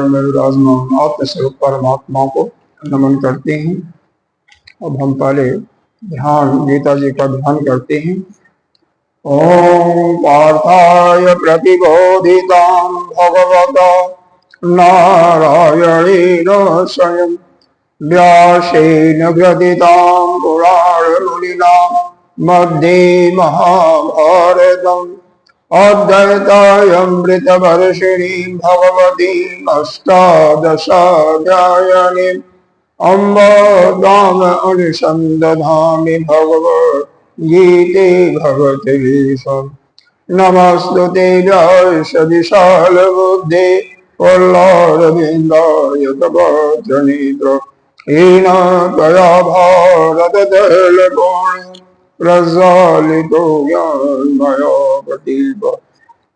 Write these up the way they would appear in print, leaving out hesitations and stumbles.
में विराजमान आत्मस्वरूप परमात्मा को नमन करते हैं। अब हम पहले ध्यान गीता जी का ध्यान करते हैं। ओम पार्थाय प्रतिबोधितां भगवता नारायणेन स्वयं व्यासेन ग्रथितां पुराणमुनिना मध्ये महाभारतम् अद्वैतामृतवर्षिणीं भगवतीम् अष्टादशाध्यायिनीम् अम्ब दाम अनुसन्दधामि भगवद्गीते भगवद्गीता नमस्तुते व्यास विशालबुद्धे वल्लभविन्दाय तपत्रनेत्र येन त्वया भारततैलकोण प्रज्वालितो ज्ञानमयो प्रदीप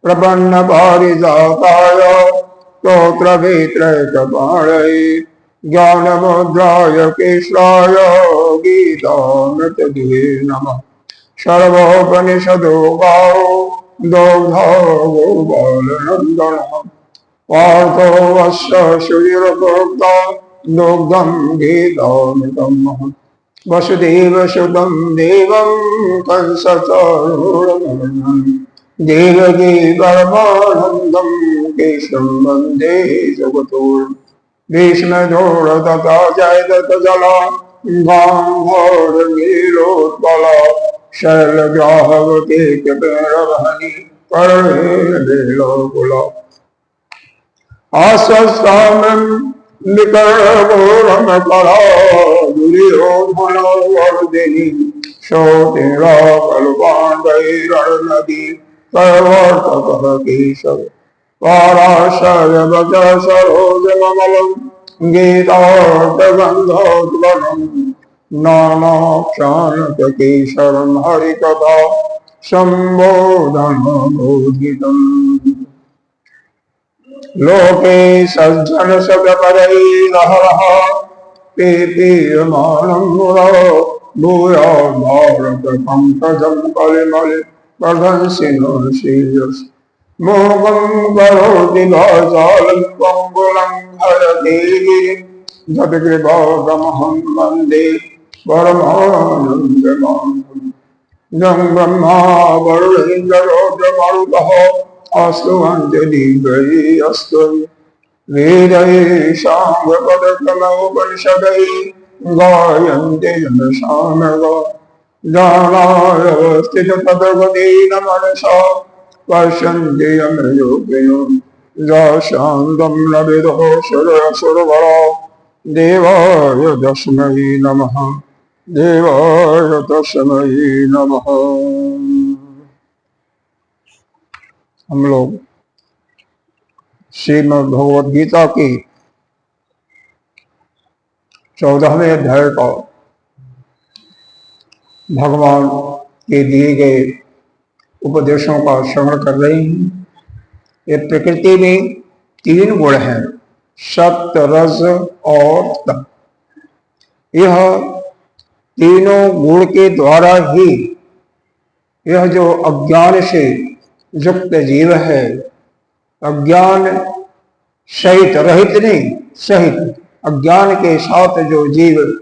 प्रपन्नपारिजाताय स्तोत्रवेत्रैकपाणये ज्ञानमुद्राय कृष्णाय गीतामृतदुहे नमः। सर्वोपनिषदो गावो दोग्धा गोपालनन्दनः पार्थो वस्य श्रीरप्रोक्ता दुग्धं गीतामृतं महत्। वसुदेवसुतं देवं कंसचाणूरमर्दनं देवकी परमानन्दं केशवं वन्दे जगद्गुरुं। भीष्मद्रोणतथा जयद्रथजला गान्धारनीलोत्पला शैलग्राहवती कृपेणवहनी कर्णेन्दुकुला आस्वस्तामं विकर्णघोरमकरा दुर्योधनवर्धिनी शोतिराकल्पाण्डैरणनदी सर्वर्तकः केशव पाराशरवच सरोजममलं गीतार्थगन्धोद्गलं नानाक्षान्तकेशरं हरिकथा सम्बोधनमोदितम्। लोके सज्जनशतपरैरहरः पीयमानं मुरः भूया भारतपङ्कजं कलिमले प्रदंसिनो श्रीयस् मोहं करोति वाचालं पङ्गुलं हरति गिरिं जपिकृपागमहं वन्दे परमानन्दमाधवं। जं ब्रह्मा वरुणेन्द्ररुद्रमरुतः अस्तु अञ्जलिर्गैः अस्तु वेदैः साङ्गपदक्रमोपनिषदैः गायन्ते जनसानगा जानावस्थिततद्गतेन मनसा पश्यन्ति यमयोगिनो शान्तं न विदुः सुरसुरवरा देवाय तस्मै नमः देवाय तस्मै नमः। हम लोग श्रीमद् भगवद गीता की 14वें अध्याय का भगवान के दिए गए उपदेशों का श्रवण कर रहे हैं। ये प्रकृति में 3 गुण हैं, सत्य रज और तम। यह तीनों गुण के द्वारा ही यह जो अज्ञान से युक्त जीव है, अज्ञान सहित रहित नहीं सहित अज्ञान के साथ जो जीव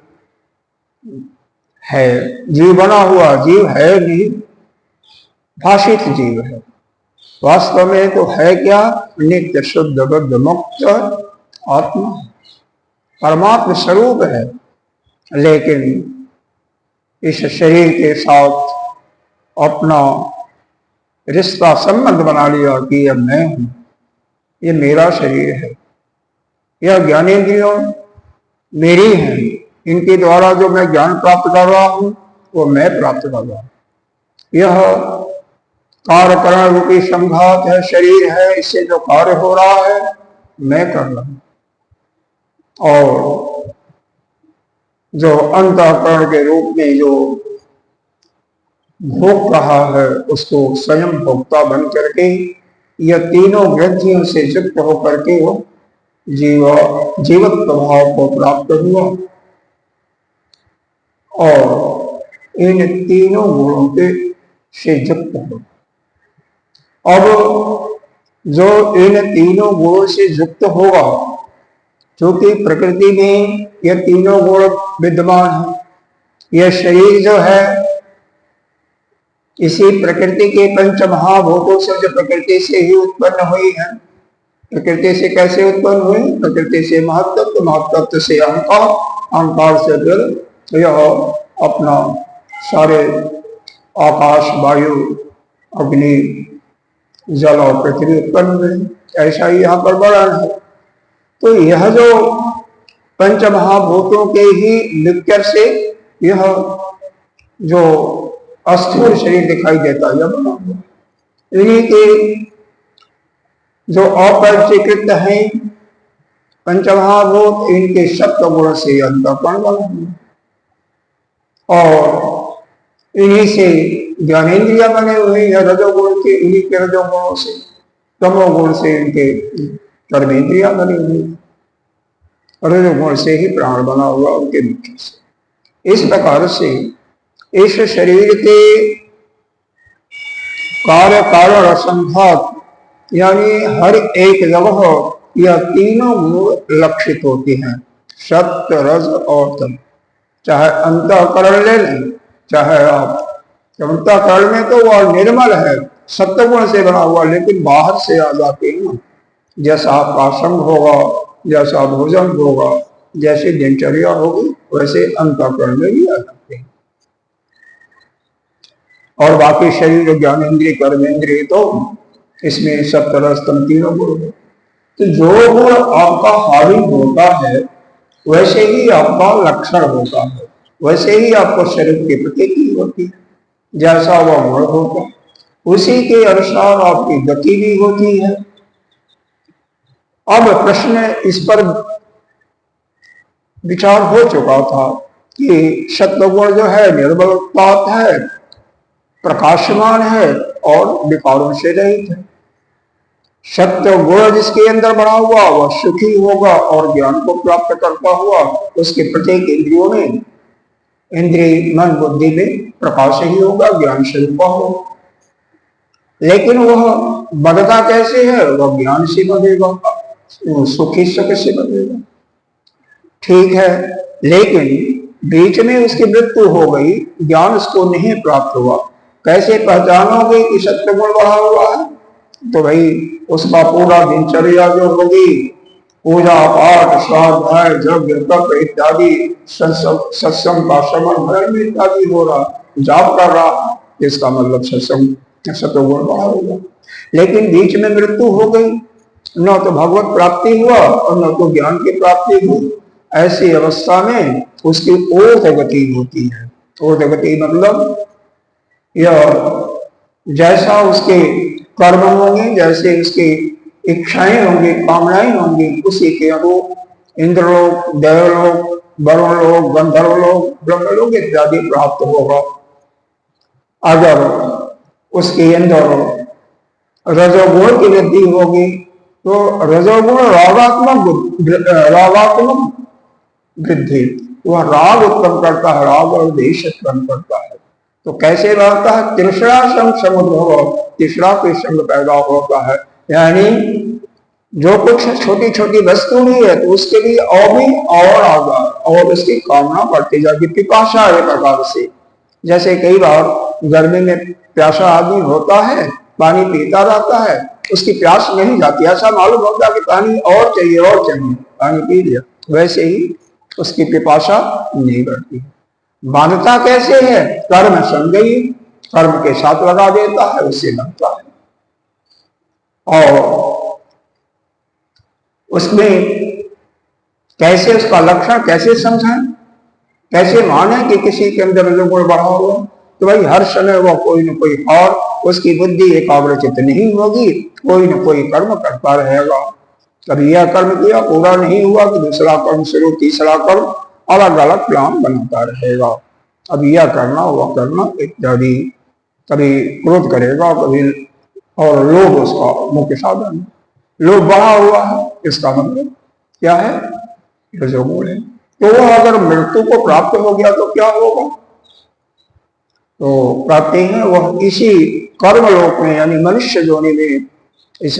है, जीव बना हुआ जीव है नहीं, भाषित जीव है। वास्तव में तो है क्या? नित्य शुद्ध बुद्ध मुक्त आत्मा, परमात्मा स्वरूप है। लेकिन इस शरीर के साथ अपना रिश्ता संबंध बना लिया कि यह मैं हूं, ये मेरा शरीर है, यह ज्ञानेंद्रियों मेरी हैं, इनके द्वारा जो मैं ज्ञान प्राप्त कर रहा हूं वो मैं प्राप्त कर रहा हूं। यह कार्यकरण रूपी संघात है, शरीर है, इससे जो कार्य हो रहा है मैं कर रहा हूं। और जो अंतःकरण के रूप में जो भोग रहा है उसको स्वयं भोक्ता बन करके यह तीनों ग्रंथियों से युक्त होकर के वो जीवत्व भाव को प्राप्त हुआ और इन तीनों गुणों के से युक्त हो। अब जो इन तीनों गुणों से युक्त होगा क्योंकि प्रकृति में ये तीनों गुण विद्यमान है। यह शरीर जो है इसी प्रकृति के पंच महाभूतों से, जो प्रकृति से ही उत्पन्न हुई है। प्रकृति से कैसे उत्पन्न हुई? प्रकृति से महत्त्व, महत्त्व से अहंकार, अहंकार से फिर यह अपना सारे आकाश, वायु, अग्नि, जल और पृथ्वी उत्पन्न हुए। ऐसा ही यहाँ पर वर्णन है। तो यह जो पंच महाभूतों के ही मिक्सचर से यह जो अस्थूल शरीर दिखाई देता है, यह बना हुआ। इन्हीं के जो अपरिचीकृत हैं पंचमहाभूत, इनके सप्त गुण से अंतःकरण बना हुआ और इन्हीं से ज्ञानेन्द्रिया बने हुए हैं रजोगुण के। इन्हीं के रजोगुणों से, तमोगुण से इनके कर्मेंद्रिया बनी हुई, रजोगुण से ही प्राण बना हुआ उनके मुख्य से। इस प्रकार से इस शरीर के कार्य कारण असंघात यानी हर एक जगह यह तीनों गुण लक्षित होती हैं, सत्य, रज और तम। चाहे अंतःकरण ले लें, चाहे आप अंतःकरण में तो वह निर्मल है, सत्य गुण से बना हुआ, लेकिन बाहर से आ जाते हैं। जैसा आपका संग होगा, जैसा भोजन होगा, जैसे दिनचर्या होगी, वैसे अंतःकरण में भी आ जाते हैं। और बाकी शरीर, ज्ञानेन्द्रिय, कर्मेंद्रिय तो इसमें सप्तरस्तम तीनों गुण है। तो जो गुण आपका हावी होता है वैसे ही आपका लक्षण होता है, वैसे ही आपको शरीर के प्रतीति होती है। जैसा वह गुण होता है उसी के अनुसार आपकी गति भी होती है। अब प्रश्न इस पर विचार हो चुका था कि सत्वगुण जो है निर्बलपात है, प्रकाशमान है और विकारों से रहित है। सत्य गुण जिसके अंदर बना हुआ वह सुखी होगा और ज्ञान को प्राप्त करता हुआ उसके प्रत्येक इंद्रियों में, इंद्रिय मन बुद्धि में प्रकाश ही होगा, ज्ञान स्वरूप होगा। लेकिन वह बढ़ता कैसे है? वह ज्ञान से बढ़ेगा, सुखी सुख से बढ़ेगा। ठीक है, लेकिन बीच में उसकी मृत्यु हो गई, ज्ञान उसको नहीं प्राप्त हुआ। कैसे पहचानोगे कि सत्य गुण बढ़ा हुआ है? तो भाई उसका पूरा दिनचर्या जो होगी, पूजा पाठ, स्वाध्याय, यज्ञ, तप इत्यादि, सत्संग का श्रवण धर्म इत्यादि हो रहा, जाप कर रहा, इसका मतलब सत्संग सत्वगुण बढ़ा होगा। लेकिन बीच में मृत्यु हो गई, न तो भगवत प्राप्ति हुआ और न तो ज्ञान की प्राप्ति हुई। ऐसी अवस्था में उसकी ऊर्ध्व गति होती है। ऊर्ध्व गति मतलब यह जैसा उसके कर्म होंगे, जैसे उसकी इच्छाएं होंगी, कामनाएं होंगी, उसी के अनुरूप इंद्रलोक, देवलोक, वरुण लोक, गंधर्व लोक, ब्रह्मलोक इत्यादि प्राप्त होगा। अगर उसके अंदर रजोगुण की वृद्धि होगी तो रजोगुण रागात्मक वृद्धि, वह राग उत्पन्न करता है, राग और द्वेष उत्पन्न करता है। तो कैसे रहता है? तृष्णा संग समुद्भव, तृष्णा के संग पैदा होता है। यानी जो कुछ छोटी छोटी वस्तु भी है तो उसके लिए और भी और आगा और उसकी कामना बढ़ती जाती, पिपाशा है प्रकार से। जैसे कई बार गर्मी में प्यासा आदमी होता है, पानी पीता रहता है, उसकी प्यास नहीं जाती, ऐसा मालूम होता है कि पानी और चाहिए, पानी पी लिया, वैसे ही उसकी पिपाशा नहीं बढ़ती। बांधता कैसे है? कर्म संगई, कर्म के साथ लगा देता है, उससे बनता है। और उसमें कैसे उसका लक्षण कैसे समझें, कैसे माने कि किसी के अंदर रजोगुण बढ़ा हुआ? तो भाई हर समय वह कोई न कोई और उसकी बुद्धि एकाग्रचित नहीं होगी, कोई न कोई कर्म करता रहेगा। कभी यह कर्म किया, पूरा नहीं हुआ कि दूसरा कर्म शुरू, तीसरा कर्म, अलग अलग प्लान बनाता रहेगा। अब यह करना वह करना इत्यादि। कभी क्रोध करेगा, कभी, और लोभ उसका मुख्य साधन, लोभ बढ़ा हुआ है, इसका मतलब क्या है? रजोगुण है। तो वह अगर मृत्यु को प्राप्त हो गया तो क्या होगा? तो प्राप्ति है वह इसी कर्म लोक में यानी मनुष्य योनि में इस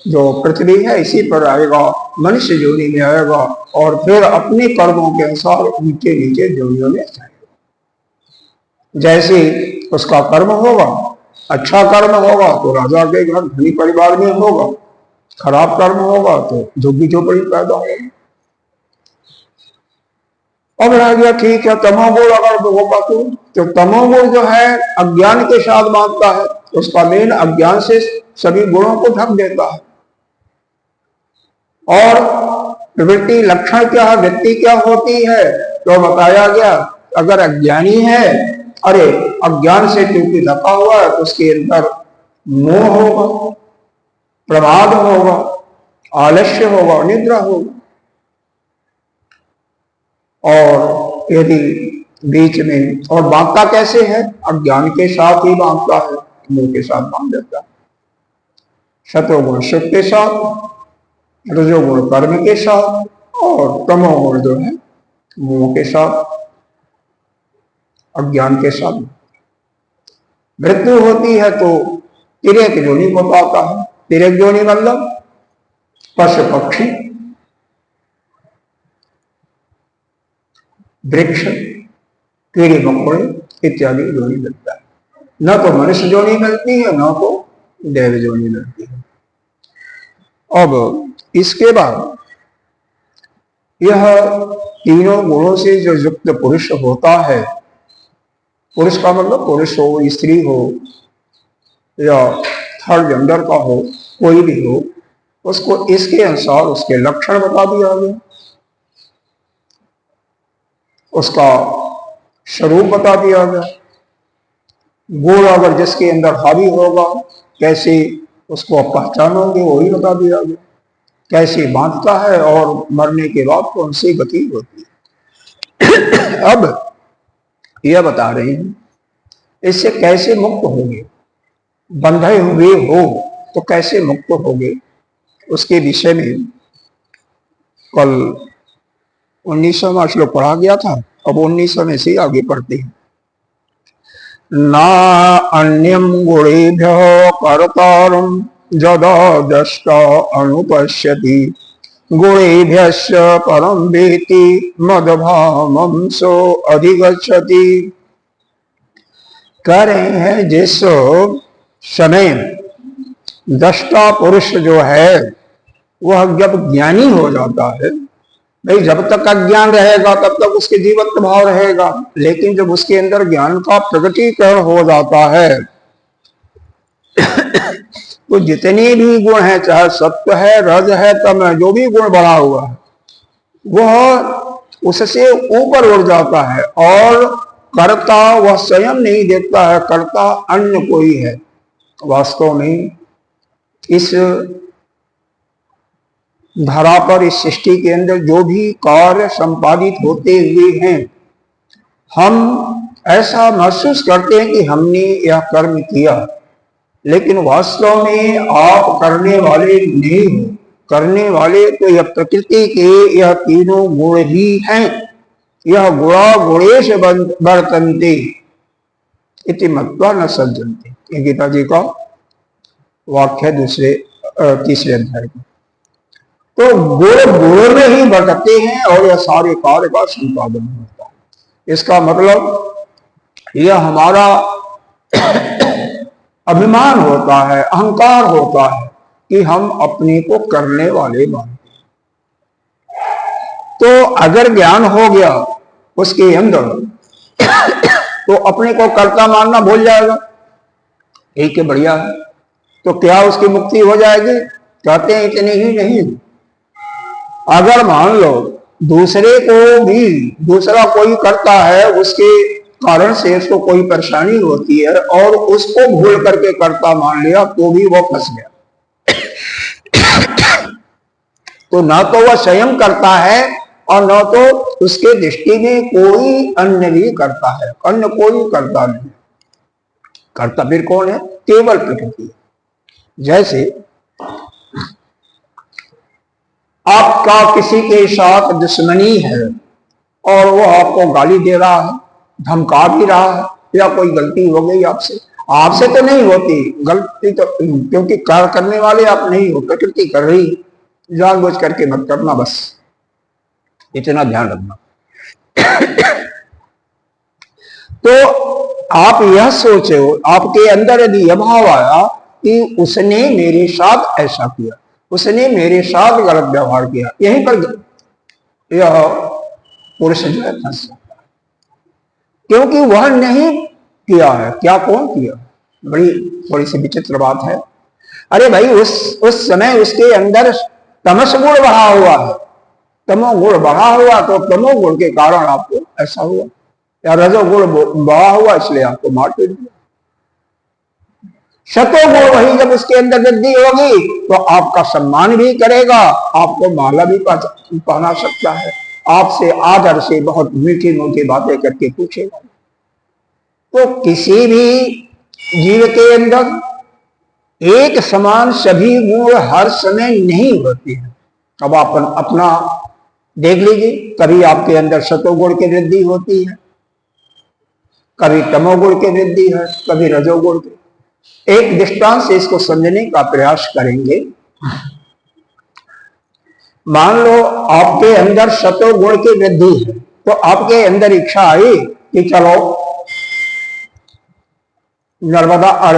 जो पृथ्वी है इसी पर आएगा, मनुष्य योनि में आएगा और फिर अपने कर्मों के अनुसार नीचे नीचे योनियों में जाएगा। जैसे उसका कर्म होगा, अच्छा कर्म होगा तो राजा के घर धनी परिवार में होगा, खराब कर्म होगा तो झुग्गी झोपड़ी पैदा होगी। अब रह गया ठीक है तमोगुण अगर होगा तो तमोगुण जो है अज्ञान के साथ बांधता है, उसका मेन अज्ञान से सभी गुणों को ढक देता है। और प्रवृत्ति लक्षण क्या है, वृत्ति क्या होती है, तो बताया गया अगर अज्ञानी है, अरे अज्ञान से क्योंकि ढका हुआ है, उसके अंदर मोह होगा, प्रमाद होगा, आलस्य होगा, निद्रा होगा। और यदि बीच में और बांधता कैसे है, अज्ञान के साथ ही बांधता है, मोह के साथ बांध देता है। सतोगुण सुख के साथ, रजोगुण कर्म के साथ और तमोगुण जो है मोह के साथ, अज्ञान के साथ। मृत्यु होती है तो तिर्यक योनि बताता है। तिर्यक योनि मतलब पशु पक्षी, वृक्ष, कीड़े मकोड़े इत्यादि योनि मिलता है। न तो मनुष्य योनि मिलती है, न तो देव योनि मिलती है। अब इसके बाद यह तीनों गुणों से जो युक्त पुरुष होता है, पुरुष का मतलब पुरुष हो, स्त्री हो या थर्ड जेंडर का हो, कोई भी हो, उसको इसके अनुसार उसके लक्षण बता दिया गया, उसका स्वरूप बता दिया गया। गुण अगर जिसके अंदर हावी होगा कैसे उसको आप पहचानोगे वही बता दिया गया, कैसे बांधता है और मरने के बाद कौन सी गति होती है। अब यह बता रहे हैं इससे कैसे मुक्त होंगे, बंधे हुए हो तो कैसे मुक्त होंगे, उसके विषय में कल 19वां श्लोक पढ़ा गया था। अब 19वें से आगे पढ़ते हैं। ना अन्यम गुणेभ्यः कर्तारं यदा दृष्टा अनुपश्यति गुणेभ्यश्च परं वेति मदभावं सो अधिगच्छति। कह रहे हैं जिस समय दृष्टा पुरुष जो है वह जब ज्ञानी हो जाता है, भाई जब तक अज्ञान रहेगा तब तक उसके जीवत्व भाव रहेगा, लेकिन जब उसके अंदर ज्ञान का प्रगटीकरण हो जाता है तो जितने भी गुण हैं, चाहे सत्व है, रज है, तम है, जो भी गुण बढ़ा हुआ है वह उससे ऊपर उड़ जाता है। और कर्ता वह स्वयं नहीं देखता है, कर्ता अन्य कोई है। वास्तव में इस धरा पर, इस सृष्टि के अंदर जो भी कार्य संपादित होते हुए हैं, हम ऐसा महसूस करते हैं कि हमने यह कर्म किया, लेकिन वास्तव में आप करने वाले नहीं हो। करने वाले तो यह प्रकृति के यह तीनों गुण ही हैं। यह गुणा गुणेश वर्तन्ते इति मत्वा न सज्जन्ते, ये गीता जी का वाक्य तीसरे अध्याय का। तो गुण गुण में ही बरतते हैं और यह सारे कार्य का संपादन होता है। इसका मतलब यह हमारा अभिमान होता है, अहंकार होता है कि हम अपने को करने वाले मानते हैं। तो अगर ज्ञान हो गया उसके अंदर तो अपने को कर्ता मानना भूल जाएगा। एक बढ़िया है, तो क्या उसकी मुक्ति हो जाएगी? कहते हैं इतने ही नहीं, अगर मान लो दूसरे को भी दूसरा कोई करता है, उसके कारण से उसको कोई परेशानी होती है और उसको भूल करके कर्ता मान लिया तो भी वो फंस गया। तो ना तो वह स्वयं करता है और न तो उसके दृष्टि में कोई अन्य भी करता है, अन्य कोई करता नहीं। करता फिर कौन है? केवल प्रकृति। जैसे आपका किसी के साथ दुश्मनी है और वो आपको गाली दे रहा है, धमका भी रहा है, या कोई गलती हो गई आपसे, आपसे तो नहीं होती गलती, तो क्योंकि कार्य करने वाले आप नहीं हो, प्रकृति कर रही, जानबूझ करके मत करना, बस इतना ध्यान रखना। तो आप यह सोचो, आपके अंदर यदि यह भाव आया कि उसने मेरे साथ ऐसा किया, उसने मेरे साथ गलत व्यवहार किया, यहीं पर यह पुरुष जो है फंस जाता है, क्योंकि वह नहीं किया है। क्या कौन किया? बड़ी थोड़ी सी विचित्र बात है। अरे भाई, उस समय उसके अंदर तमस गुण बढ़ा हुआ है, तमोगुण बढ़ा हुआ, तो तमोगुण के कारण आपको ऐसा हुआ, या रजोगुण बढ़ा हुआ इसलिए आपको मार पीट दिया। शतोगुण वही जब उसके अंदर वृद्धि होगी तो आपका सम्मान भी करेगा, आपको माला भी पहना सकता है, आपसे आदर से बहुत मीठी मीठी बातें करके पूछेगा। तो किसी भी जीव के अंदर एक समान सभी गुण हर समय नहीं होते हैं। अब आप अपना देख लीजिए, कभी आपके अंदर सतोगुण की वृद्धि होती है, कभी तमोगुण की वृद्धि है, कभी रजोगुण की। एक दृष्टांत से इसको समझने का प्रयास करेंगे। मान लो आपके अंदर सतोगुण की वृद्धि है, तो आपके अंदर इच्छा आई कि चलो नर्मदा और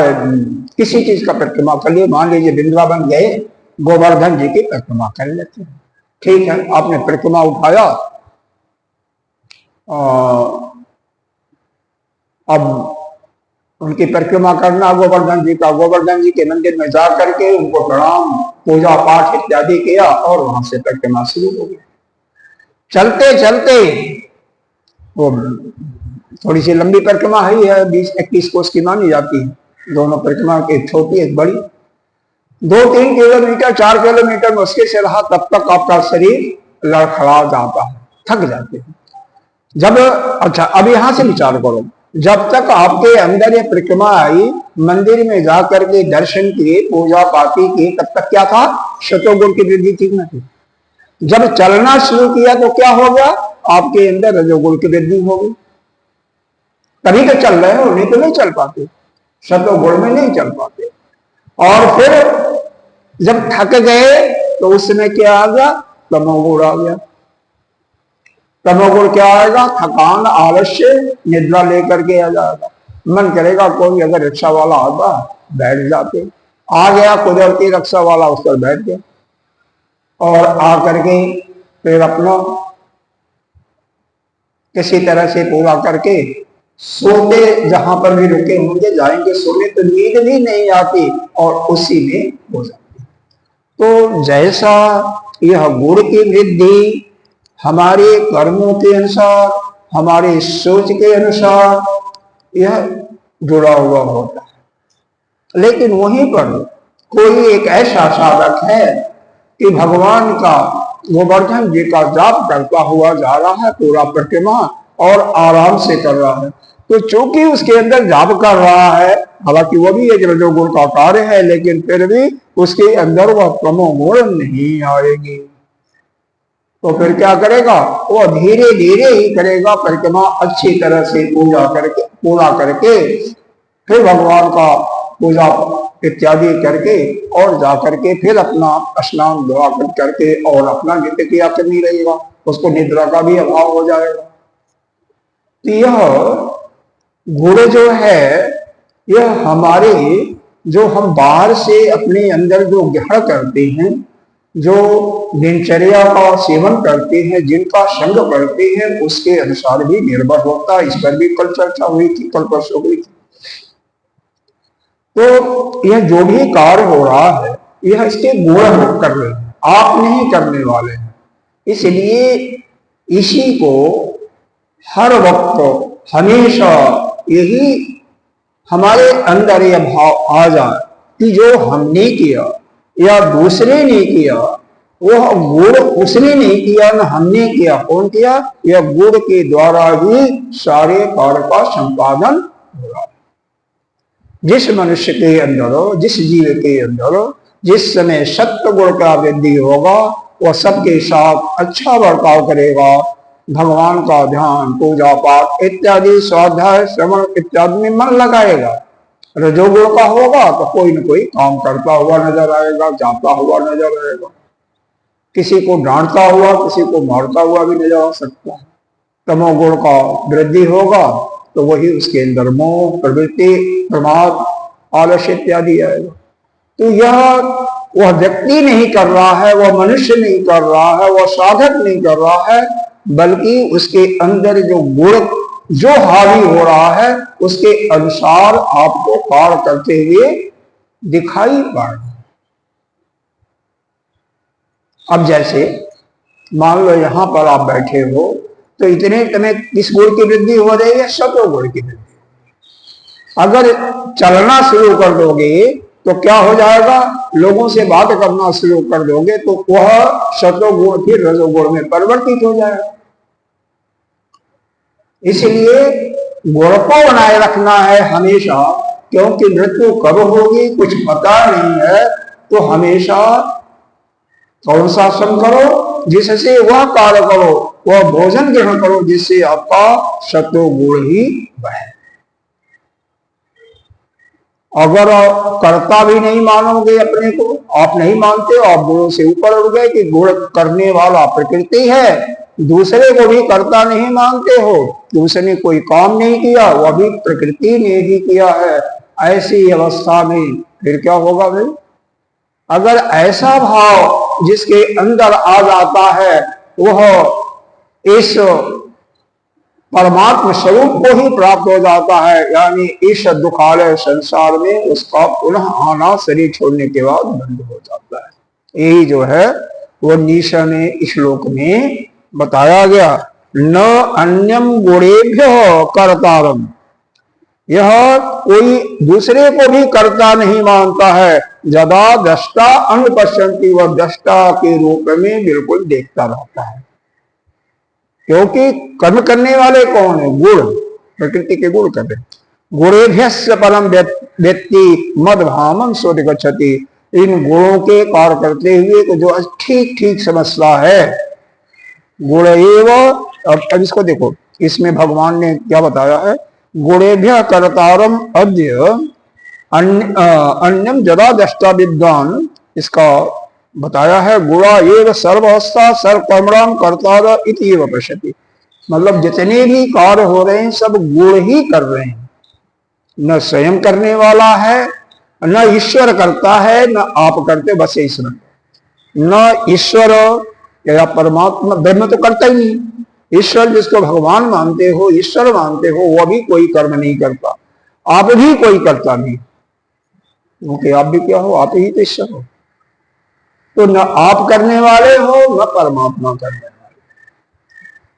किसी चीज का परिक्रमा कर लिए, मान लीजिए वृंदावन गए, गोवर्धन जी की परिक्रमा कर लेते हैं। ठीक है, आपने परिक्रमा उठाया, अब उनकी परिक्रमा करना गोवर्धन जी का, गोवर्धन जी के मंदिर में जा करके उनको प्रणाम, पूजा पाठ इत्यादि किया और वहां से परिक्रमा शुरू हो गई। चलते चलते वो थोड़ी सी लंबी परिक्रमा ही है, 20-21 कोस की मानी जाती है दोनों परिक्रमा, एक छोटी एक बड़ी। 2-3 किलोमीटर 4 किलोमीटर मुश्किल से रहा, तब तक आपका शरीर लड़खड़ा जाता है, थक जाते हैं। जब अच्छा अब यहां से विचार करो, जब तक आपके अंदर ये परिक्रमा आई, मंदिर में जाकर के दर्शन किए, पूजा पाठी की, तब तक क्या था? शतोगुण की वृद्धि थी ना थी। जब चलना शुरू किया तो क्या हो गया? आपके अंदर रजोगुण की वृद्धि हो गई। तभी तो चल रहे हो, नहीं तो नहीं चल पाते, शतोगुण में नहीं चल पाते। और फिर जब थक गए तो उस समय क्या आ गया? तमोगुण आ गया। तमोगुण क्या आएगा? थकान, आलस्य, निद्रा लेकर के आ जाएगा। मन करेगा कोई अगर रिक्शा वाला आता बैठ जाते, आ गया कुदरती रिक्शा वाला, उस पर बैठ गया और आ करके फिर अपना किसी तरह से पूरा करके सोते, जहां पर भी रुके होंगे जाएंगे सोने, तो नींद भी नहीं आती और उसी में हो जाती। तो जैसा यह गुण की वृद्धि हमारे कर्मों के अनुसार, हमारे सोच के अनुसार यह जुड़ा हुआ होता है, लेकिन वहीं पर कोई एक ऐसा साधक है कि भगवान का, गोवर्धन जी का जाप करता हुआ जा रहा है पूरा परिक्रमा और आराम से कर रहा है, तो चूंकि उसके अंदर जाप कर रहा है, हालांकि वो भी एक रजोगुण का कार्य है, लेकिन फिर भी उसके अंदर वह तमोगुण नहीं आएगी। तो फिर क्या करेगा? वो धीरे धीरे ही करेगा परिक्रमा, अच्छी तरह से पूजा करके, पूरा करके, फिर भगवान का पूजा इत्यादि करके और जा करके फिर अपना स्नान धुआ करके और अपना नित्य क्रिया करनी रहेगा, उसको निद्रा का भी अभाव हो जाएगा। तो यह गुण जो है, यह हमारे, जो हम बाहर से अपने अंदर जो ग्रहण करते हैं, जो दिनचर्या का सेवन करते हैं, जिनका संग करते हैं, उसके अनुसार भी निर्भर होता है। इस पर भी कल चर्चा हुई थी, कल परसों हुई थी। तो यह जो भी कार्य हो रहा है, यह इसके गुण कर रहे हैं, आप नहीं करने वाले हैं। इसलिए इसी को हर वक्त हमेशा यही हमारे अंदर यह भाव आ जाए कि जो हमने किया या दूसरे ने किया, वह गुण उसने नहीं किया न हमने किया। कौन किया? यह गुण के द्वारा ही सारे कार्य का संपादन हो रहा है। जिस मनुष्य के अंदर, जिस जीव के अंदर जिस समय सत्य गुण का वृद्धि होगा, वह सबके साथ अच्छा बर्ताव करेगा, भगवान का ध्यान, पूजा पाठ इत्यादि, स्वाध्याय, श्रवण इत्यादि में मन लगाएगा, रजोगुण का होगा तो कोई न कोई काम करता हुआ नजर आएगा, जाता हुआ नजर आएगा, किसी को डांटता हुआ, किसी को मारता हुआ भी नजर आ सकता है। तमोगुण का वृद्धि होगा तो वही उसके अंदर मोह, प्रवृत्ति, प्रमाद, आलस्य इत्यादि आएगा। तो यह वह व्यक्ति नहीं कर रहा है, वह मनुष्य नहीं कर रहा है, वह साधक नहीं कर रहा है, बल्कि उसके अंदर जो गुण जो हावी हो रहा है उसके अनुसार आपको कार्य करते हुए दिखाई पड़ रहा है। अब जैसे मान लो यहां पर आप बैठे हो तो इतने तुम्हें किस गुण की वृद्धि हो रही है? सतो गुण की वृद्धि। अगर चलना शुरू कर दोगे तो क्या हो जाएगा? लोगों से बात करना शुरू कर दोगे तो वह सतो गुण फिर रजोगुण में परिवर्तित हो जाएगा। इसलिए गुण को बनाए रखना है हमेशा, क्योंकि मृत्यु कब होगी कुछ पता नहीं है। तो हमेशा कौन सा आसन करो? जिससे वह कार्य करो, वह भोजन ग्रहण करो जिससे आपका सतो गुण ही बहे। अगर कर्ता भी नहीं मानोगे अपने को, आप नहीं मानते हो, आप गुणों से ऊपर उठ गए कि गुण करने वाला प्रकृति है, दूसरे को भी कर्ता नहीं मानते हो, दूसरे ने कोई काम नहीं किया, वह भी प्रकृति ने ही किया है, ऐसी अवस्था में फिर क्या होगा भाई? अगर ऐसा भाव जिसके अंदर आ जाता है वह इस परमात्मा स्वरूप को ही प्राप्त हो जाता है, यानी इस दुखालय संसार में उसका पुनः आना शरीर छोड़ने के बाद बंद हो जाता है। यही जो है वो निशा श्लोक में बताया गया। न अन्यम गुणेभ्य कर्तारम, यह कोई दूसरे को भी कर्ता नहीं मानता है। जदा दृष्टा अनुपश्यंती, वह दृष्टा के रूप में बिल्कुल देखता रहता है। क्योंकि कर्म करने वाले कौन है? गुण, प्रकृति के गुण कर रहे। गुणेभ्यस्य परम व्यक्ति मद भामम सोच गच्छति, इन गुणों के कार्य करते हुए तो जो ठीक ठीक समझता है गुण एव। अब इसको देखो, इसमें भगवान ने क्या बताया है? गुणेभ्य कर्तारम अद्य अन्यम जदा दृष्टा विद्वान, इसका बताया है गुणा एव सर्वावस्था सर्वकर्मणाम कर्तार इति एव पश्यति। मतलब जितने भी कार्य हो रहे हैं सब गुण ही कर रहे हैं, न स्वयं करने वाला है, न ईश्वर करता है, न आप करते, बस ईश्वर। न ईश्वर या परमात्मा ब्रह्म तो करता ही नहीं। ईश्वर जिसको भगवान मानते हो, ईश्वर मानते हो, वह भी कोई कर्म नहीं करता, आप भी कोई करता नहीं, क्योंकि आप भी क्या हो? आप ही तो ईश्वर हो। तो न आप करने वाले हो न परमात्मा करने वाले।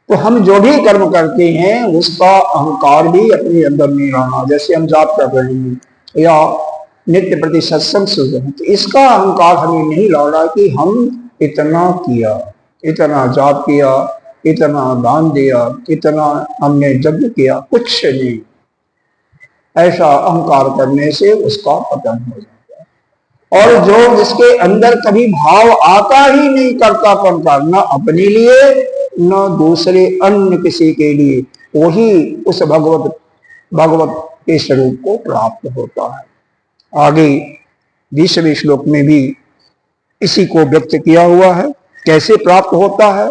तो हम जो भी कर्म करते हैं उसका अहंकार भी अपने अंदर नहीं रहना। जैसे हम जाप कर रहे हैं या नित्य प्रति सत्संग सुन रहे हैं, तो इसका अहंकार हमें नहीं लाना कि हम इतना किया, इतना जाप किया, इतना दान दिया, इतना हमने यज्ञ किया, कुछ नहीं। ऐसा अहंकार करने से उसका पतन हो जाता है। और जो जिसके अंदर कभी भाव आता ही नहीं कर्तापन का, न अपने लिए न दूसरे अन्य किसी के लिए, वही उस भगवत के स्वरूप को प्राप्त होता है। आगे 20वें श्लोक में भी इसी को व्यक्त किया हुआ है, कैसे प्राप्त होता है।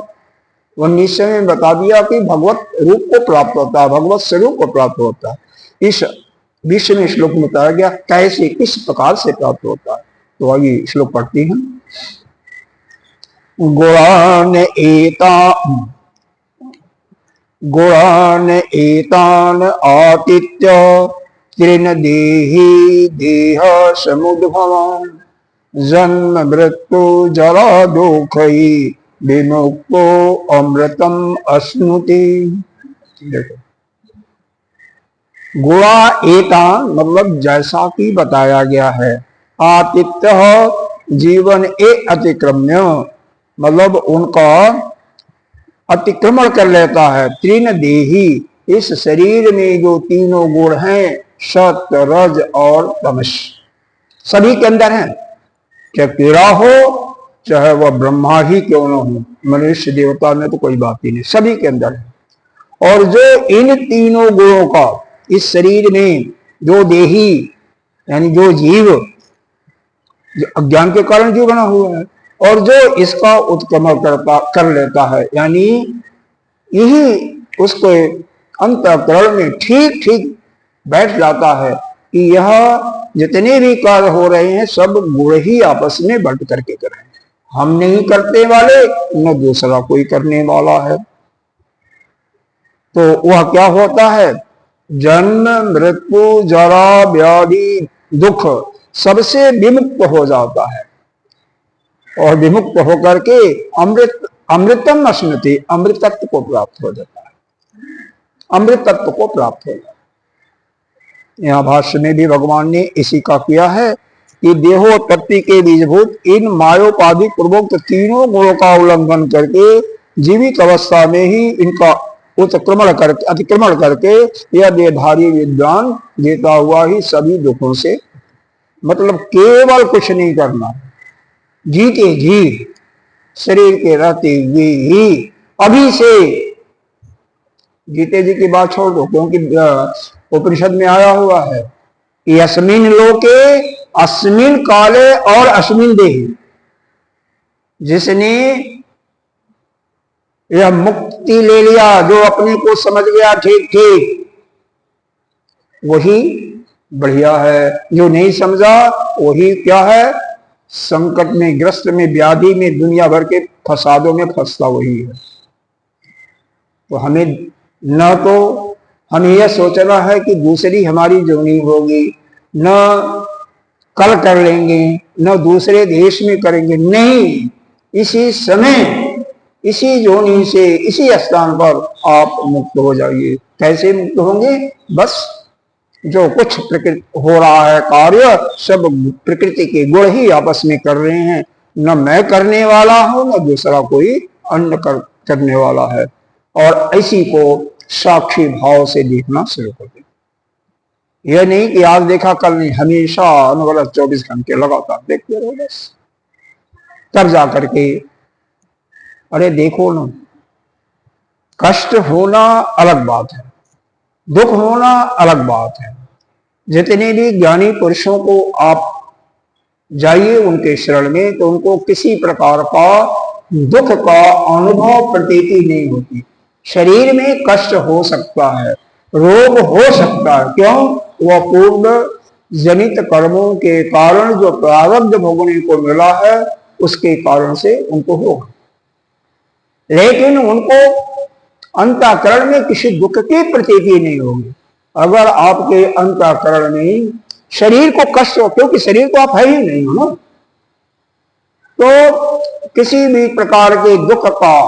19 में बता दिया कि भगवत रूप को प्राप्त होता है, भगवत स्वरूप को प्राप्त होता है। इस 20वें श्लोक में बताया गया कैसे, किस प्रकार से प्राप्त होता है। तो आगे श्लोक पढ़ते हैं। गुणान एतान आतिथ्य तृण देहि देह समुद्भवान् जन्म मृत्यु जरा दुःखै विमुक्तो अमृतम अश्नुति। देखो, गुणा एतान मतलब जैसा कि बताया गया है, आतिथ्य जीवन ए अतिक्रम्य मतलब उनका अतिक्रमण कर लेता है। तीन देही, इस शरीर में जो तीनों गुण हैं, सत्य रज और तमस, सभी के अंदर हैं। चाहे कीड़ा हो, चाहे वह ब्रह्मा ही क्यों न हो, मनुष्य देवता में तो कोई बात ही नहीं, सभी के अंदर है। और जो इन तीनों गुणों का इस शरीर में जो देही यानी जो जीव जो अज्ञान के कारण जीव बना हुआ है, और जो इसका उत्क्रमण कर लेता है, यानी यही उसको अंतःकरण में ठीक ठीक बैठ जाता है कि यह जितने भी कार्य हो रहे हैं सब गुण ही आपस में बंट करके कर रहे हैं, हम नहीं करने वाले न दूसरा कोई करने वाला है। तो वह क्या होता है, जन्म मृत्यु जरा व्याधि दुख सबसे विमुक्त हो जाता है, और विमुक्त होकर के अमृतम अश्नुति अमृतत्व को प्राप्त हो जाता है, अमृत तत्व को प्राप्त हो जाता है। यहाँ भाष्य में भी भगवान ने इसी का किया है कि देहोत्पत्ति के बीजभूत इन मायोपाधि पूर्वोक्त तीनों गुणों का उल्लंघन करके जीवित अवस्था में ही इनका अतिक्रमण करके यह देहधारी विद्वान जीता हुआ ही सभी दुखों से, मतलब केवल कुछ नहीं करना, जीते जी शरीर के रहते हुए ही अभी से, जीते जी की बात छोड़ दो, क्योंकि उपनिषद में आया हुआ है कि अस्मिन लोके अस्मिन काले और अस्मिन देहि, जिसने यह मुक्ति ले लिया, जो अपने को समझ गया ठीक ठीक, वही बढ़िया है, जो नहीं समझा वही क्या है, संकट में ग्रस्त में व्याधि में दुनिया भर के फसादों में फंसता वही है। तो हमें न तो हमें यह सोचना है कि दूसरी हमारी जोनी होगी, न कल कर लेंगे, न दूसरे देश में करेंगे, नहीं, इसी समय इसी जोनी से इसी स्थान पर आप मुक्त हो जाइए। कैसे मुक्त होंगे, बस जो कुछ प्रकृति हो रहा है कार्य सब प्रकृति के गुण ही आपस में कर रहे हैं, न मैं करने वाला हूं न दूसरा कोई अन्य करने वाला है। और इसी को साक्षी भाव से देखना शुरू कर दे, यह नहीं कि आज देखा कल नहीं, हमेशा अनवरत 24 घंटे लगातार देखते रहो बस, तब जा करके अरे देखो ना, कष्ट होना अलग बात है, दुख होना अलग बात है। जितने भी ज्ञानी पुरुषों को आप जाइए उनके शरण में, तो उनको किसी प्रकार का दुख का अनुभव प्रतीति नहीं होती। शरीर में कष्ट हो सकता है, रोग हो सकता है, क्यों, वह पूर्व जनित कर्मों के कारण जो प्रारब्ध भोगने को मिला है उसके कारण से उनको होगा, लेकिन उनको अंतःकरण में किसी दुख की प्रतीति नहीं होगी। अगर आपके अंतःकरण में शरीर को कष्ट हो, क्योंकि शरीर तो आप है ही नहीं हो ना, तो किसी भी प्रकार के दुख का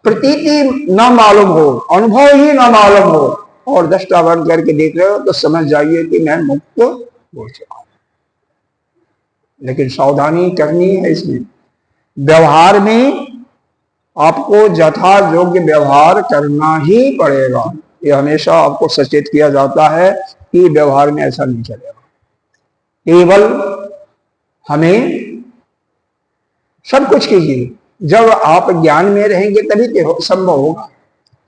प्रतीति न मालूम हो, अनुभव ही न मालूम हो, और दृष्टा बंद करके देख रहे हो, तो समझ जाइए कि मैं मुक्त हो चुका हूं। लेकिन सावधानी करनी है इसमें, व्यवहार में आपको यथा योग्य व्यवहार करना ही पड़ेगा। यह हमेशा आपको सचेत किया जाता है कि व्यवहार में ऐसा नहीं चलेगा। केवल हमें सब कुछ कीजिए, जब आप ज्ञान में रहेंगे तभी संभव होगा।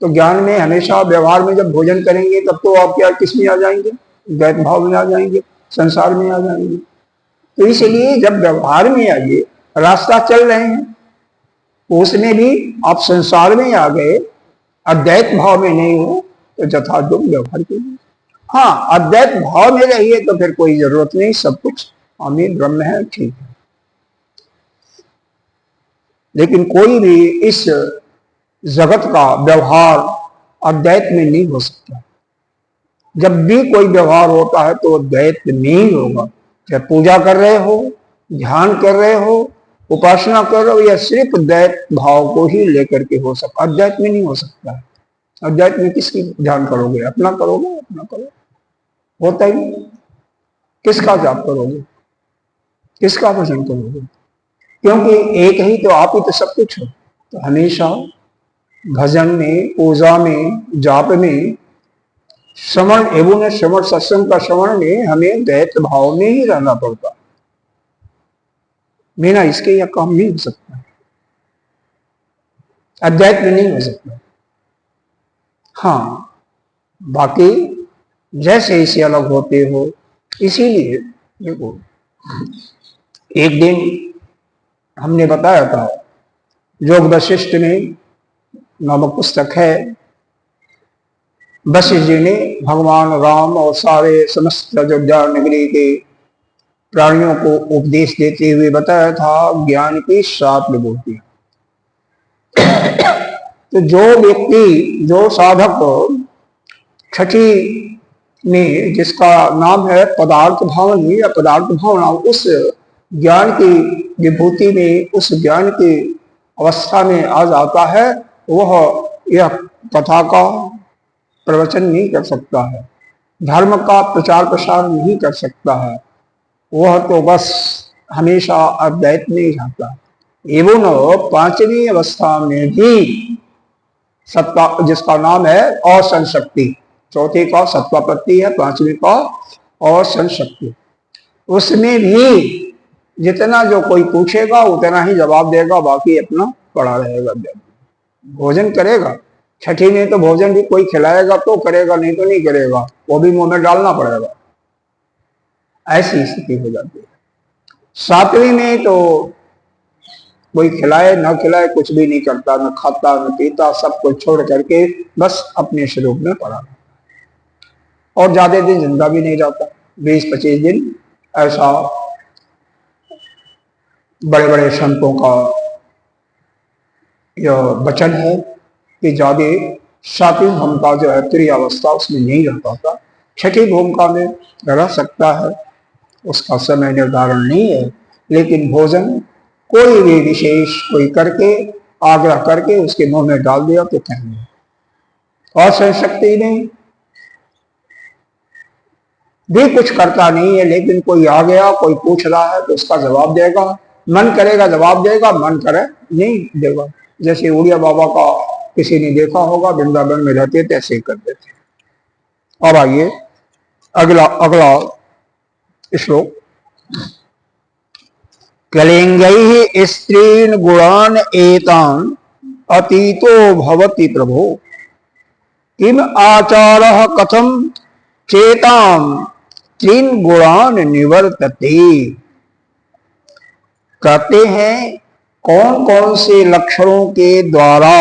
तो ज्ञान में हमेशा व्यवहार में जब भोजन करेंगे तब तो आप क्या किस में आ जाएंगे, द्वैत भाव में आ जाएंगे, संसार में आ जाएंगे। तो इसलिए जब व्यवहार में आइए, रास्ता चल रहे हैं उसमें भी आप संसार में आ गए, अद्वैत भाव में नहीं हो तो यथायोग्य व्यवहार कीजिए। हाँ, अद्वैत भाव में रहिए तो फिर कोई जरूरत नहीं, सब कुछ हमें ब्रह्म है, ठीक है। लेकिन कोई भी इस जगत का व्यवहार अद्वैत में नहीं हो सकता। जब भी कोई व्यवहार होता है तो अद्वैत नहीं होगा। चाहे पूजा कर रहे हो, ध्यान कर रहे हो, उपासना कर रहे हो, या सिर्फ द्वैत भाव को ही लेकर के हो सकता, अद्वैत में नहीं हो सकता है। अद्वैत में किसकी ध्यान करोगे, अपना करोगे, अपना करोगे, होता ही नहीं। किसका जाप करोगे, किसका भजन करोगे, क्योंकि एक ही तो आप ही तो सब कुछ हो। तो हमेशा भजन में, पूजा में, जाप में, श्रवण एवं श्रवण सत्संग का श्रवण में हमें द्वैत भाव में ही रहना पड़ता है। बिना इसके यह काम नहीं हो सकता, अद्वैत में नहीं हो सकता। हाँ, बाकी जैसे इसे अलग होते हो, इसीलिए देखो, एक दिन हमने बताया था, योग वशिष्ठ में नामक पुस्तक है, वशिष्ठ जी ने भगवान राम और सारे समस्त अयोध्या नगरी के प्राणियों को उपदेश देते हुए बताया था ज्ञान की 7 विभूति। तो जो व्यक्ति, जो साधक छठी में, जिसका नाम है पदार्थ भावनी या पदार्थ भावना, उस ज्ञान की विभूति में, उस ज्ञान की अवस्था में आ जाता है, वह यह कथा का प्रवचन नहीं कर सकता है, धर्म का प्रचार प्रसार नहीं कर सकता है, वह तो बस हमेशा अद्वैत में ही रहता। एवं 5वीं अवस्था में भी सत्ता, जिसका नाम है असंशक्ति, चौथे का सत्तापत्ति है, 5वीं का असंशक्ति, उसमें भी जितना जो कोई पूछेगा उतना ही जवाब देगा, बाकी अपना पड़ा रहेगा, भोजन करेगा। छठी में तो भोजन भी कोई खिलाएगा तो करेगा, नहीं तो नहीं करेगा, वो भी मुंह में डालना पड़ेगा, ऐसी स्थिति हो जाती है। 7वीं में तो कोई खिलाए न खिलाए कुछ भी नहीं करता, न खाता न पीता, सब कुछ छोड़ करके बस अपने स्वरूप में पड़ा, और ज्यादा दिन जिंदा भी नहीं रहता, 20-25 दिन। ऐसा बड़े बड़े संतों का यह वचन है कि ज्यादा 7वीं भूमिका जो है तुरीयावस्था, उसमें नहीं रह पाता, छठी भूमिका में रह सकता है, उसका समय निर्धारण नहीं है, लेकिन भोजन कोई भी विशेष कोई करके, आग्रह करके उसके मुंह में डाल दिया तो कहेंगे। और संशक्ति में भी कुछ करता नहीं है, लेकिन कोई आ गया, कोई पूछ रहा है तो उसका जवाब देगा, मन करेगा जवाब देगा, मन करे नहीं देगा। जैसे उड़िया बाबा का किसी ने देखा होगा, वृंदावन में रहते थे, ऐसे ही करते थे। अब आइए अगला श्लोक। कलिंगैः स्त्रीन् गुणान् एतान् अतीतो भवति प्रभो, किम आचारः कथम चेताम् त्रीन् गुणान् निवर्तते। कहते हैं कौन कौन से लक्षणों के द्वारा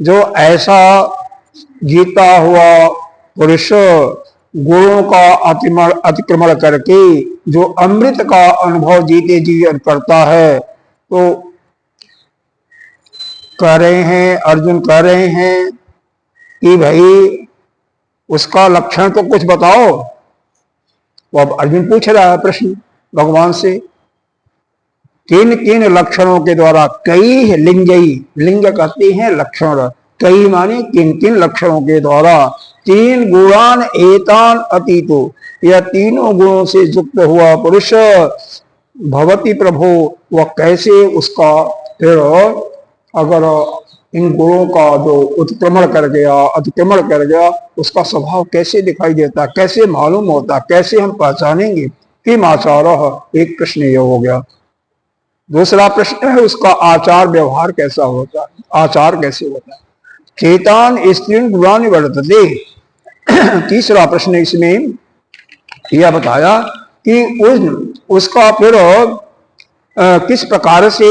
जो ऐसा जीता हुआ पुरुष गुणों का अतिक्रमण करके जो अमृत का अनुभव जीते जीवन करता है, तो कह रहे हैं, अर्जुन कह रहे हैं कि भाई उसका लक्षण तो कुछ बताओ। वो अब अर्जुन पूछ रहा है प्रश्न भगवान से, किन किन लक्षणों के द्वारा, कई लिंगई, लिंग कहते हैं लक्षण, कई माने किन किन लक्षणों के द्वारा, 3 गुणान एतान अतीतो, यह तीनों गुणों से युक्त हुआ पुरुष भवति प्रभो, वह कैसे उसका फिर अगर इन गुणों का जो उत्क्रमण कर गया, अतिक्रमण कर गया, उसका स्वभाव कैसे दिखाई देता, कैसे मालूम होता, कैसे हम पहचानेंगे कि आचारः, एक प्रश्न यह हो गया। दूसरा प्रश्न है उसका आचार व्यवहार कैसा होता है, आचार कैसे होता है। चेतान स्त्रीन् गुणान् वर्तते, तीसरा प्रश्न इसमें यह बताया कि उसका फिर किस प्रकार से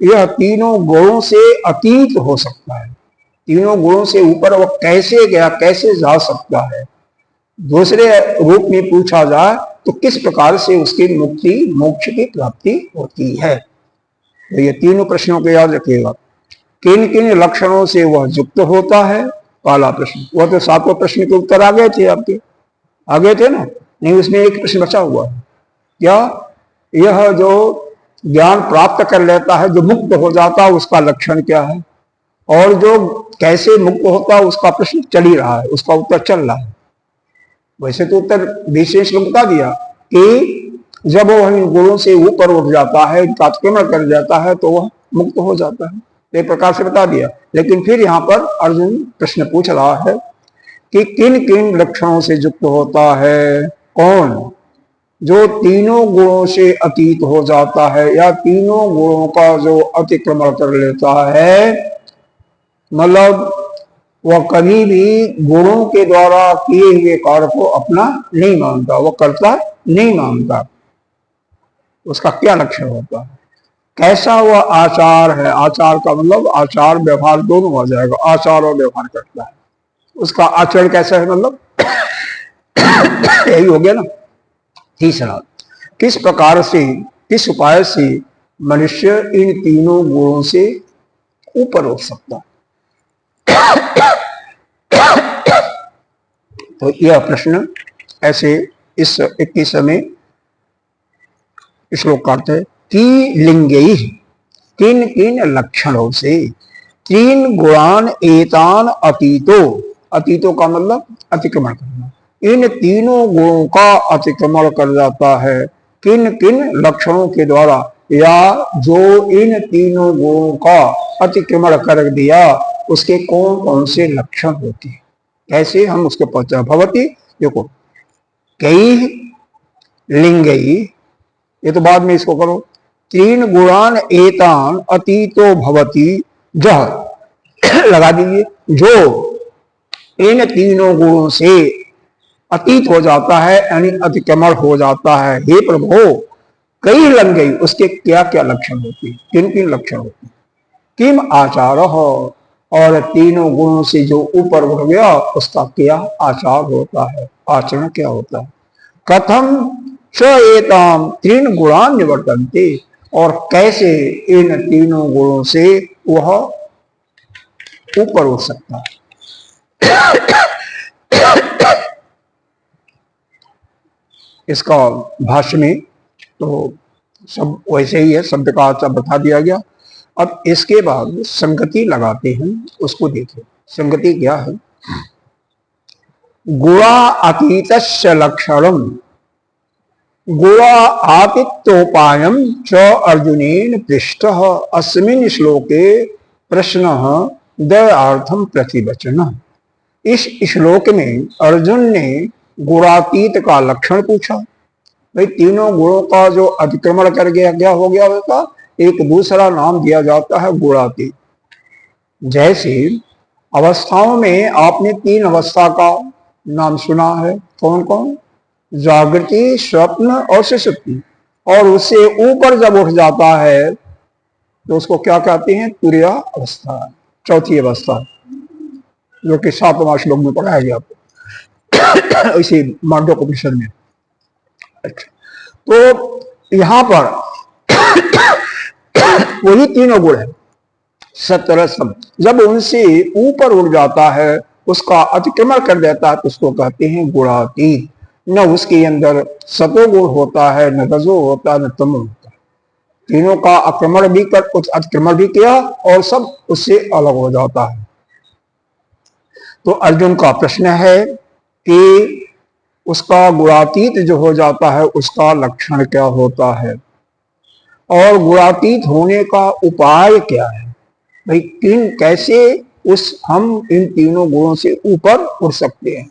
यह तीनों गुणों से अतीत हो सकता है, तीनों गुणों से ऊपर वह कैसे गया, कैसे जा सकता है। दूसरे रूप में पूछा जाए तो किस प्रकार से उसकी मुक्ति, मोक्ष की प्राप्ति होती है। तो ये तीनों प्रश्नों को याद रखिएगा। किन किन लक्षणों से वह युक्त होता है, पहला प्रश्न। वह तो 7वें प्रश्न के उत्तर आ गए थे, आपके आ गए थे ना, नहीं उसमें एक प्रश्न बचा हुआ है, क्या यह जो ज्ञान प्राप्त कर लेता है, जो मुक्त हो जाता है, उसका लक्षण क्या है, और जो कैसे मुक्त होता है उसका प्रश्न चल ही रहा है, उसका उत्तर चल रहा है। वैसे तो उत्तर विशेष में बता दिया कि जब वह इन गुणों से ऊपर उठ जाता है, अतिक्रमण कर जाता है, तो वह मुक्त हो जाता है, एक प्रकार से बता दिया। लेकिन फिर यहाँ पर अर्जुन प्रश्न पूछ रहा है कि किन किन लक्षणों से युक्त होता है, कौन जो तीनों गुणों से अतीत हो जाता है, या तीनों गुणों का जो अतिक्रमण कर लेता है, मतलब वह कभी भी गुणों के द्वारा किए हुए कार्य को अपना नहीं मानता, वह करता नहीं मानता। उसका क्या लक्षण होता है, कैसा वह आचार है। आचार का मतलब आचार व्यवहार दोनों आ जाएगा, आचार और व्यवहार करता है, उसका आचरण कैसा है, मतलब यही हो गया ना। तीसरा, किस प्रकार से, किस उपाय से मनुष्य इन तीनों गुणों से ऊपर उठ सकता है। तो यह प्रश्न ऐसे इस 21वें श्लोक का अर्थ है कि लिंगै किन किन लक्षणों से तीन गुणान एतान अतीतो, अतीतों का मतलब अतिक्रमण करना, इन तीनों गुणों का अतिक्रमण कर जाता है। किन किन लक्षणों के द्वारा, या जो इन तीनों गुणों का अतिक्रमण कर दिया उसके कौन कौन से लक्षण होते हैं, कैसे हम उसके पहुंचा। भवती, देखो, कई लिंगई, ये तो बाद में इसको करो, तीन गुणान एतान अतीतो भवती जह, लगा दीजिए, जो इन तीनों गुणों से अतीत हो जाता है, यानी अतिक्रमण हो जाता है। हे प्रभु, कई लंगई, उसके क्या क्या लक्षण होते हैं, किन किन लक्षण होते हैं। किम आचार हो, और तीनों गुणों से जो ऊपर उठ गया उसका क्या आचार होता है, आचरण क्या होता है। कथम च एताम तीन गुणान निवर्तन्ते, और कैसे इन तीनों गुणों से वह ऊपर उठ सकता है। इसका भाष्य में तो सब वैसे ही है, शब्द का अर्थ बता दिया गया। अब इसके बाद संगति लगाते हैं, उसको देखिए। संगति क्या है, गुणा अतीतस्य लक्षणम गुणा आतित्योपायम च अर्जुनेन पृष्ठः अस्मिन् श्लोके प्रश्नः दयार्थम प्रतिवचन। इस श्लोक में अर्जुन ने गुणातीत का लक्षण पूछा। भाई तीनों गुणों का जो अतिक्रमण कर गया, क्या हो गया उसका एक दूसरा नाम दिया जाता है गुणातीत। जैसे अवस्थाओं में आपने तीन अवस्था का नाम सुना है, कौन कौन, जागृति, स्वप्न और सुषुप्ति। और उससे ऊपर जब उठ जाता है तो उसको क्या कहते हैं, तुरीय अवस्था, चौथी अवस्था, जो कि 7वां श्लोक में पढ़ाया गया आपको इसी मांडव्योपनिषद में। अच्छा, तो यहां पर वही तीनों गुण है, सत्वरजतम, जब उनसे ऊपर उड़ जाता है, उसका अतिक्रमण कर देता है, तो उसको कहते हैं गुणातीत। न उसके अंदर सतो गुण होता है, न रजो होता है, न तमो होता है। तीनों का आक्रमण भी कर, अतिक्रमण भी किया और सब उससे अलग हो जाता है। तो अर्जुन का प्रश्न है कि उसका गुणातीत जो हो जाता है उसका लक्षण क्या होता है, और गुणातीत होने का उपाय क्या है। भाई किन कैसे हम इन तीनों गुणों से ऊपर उठ सकते हैं।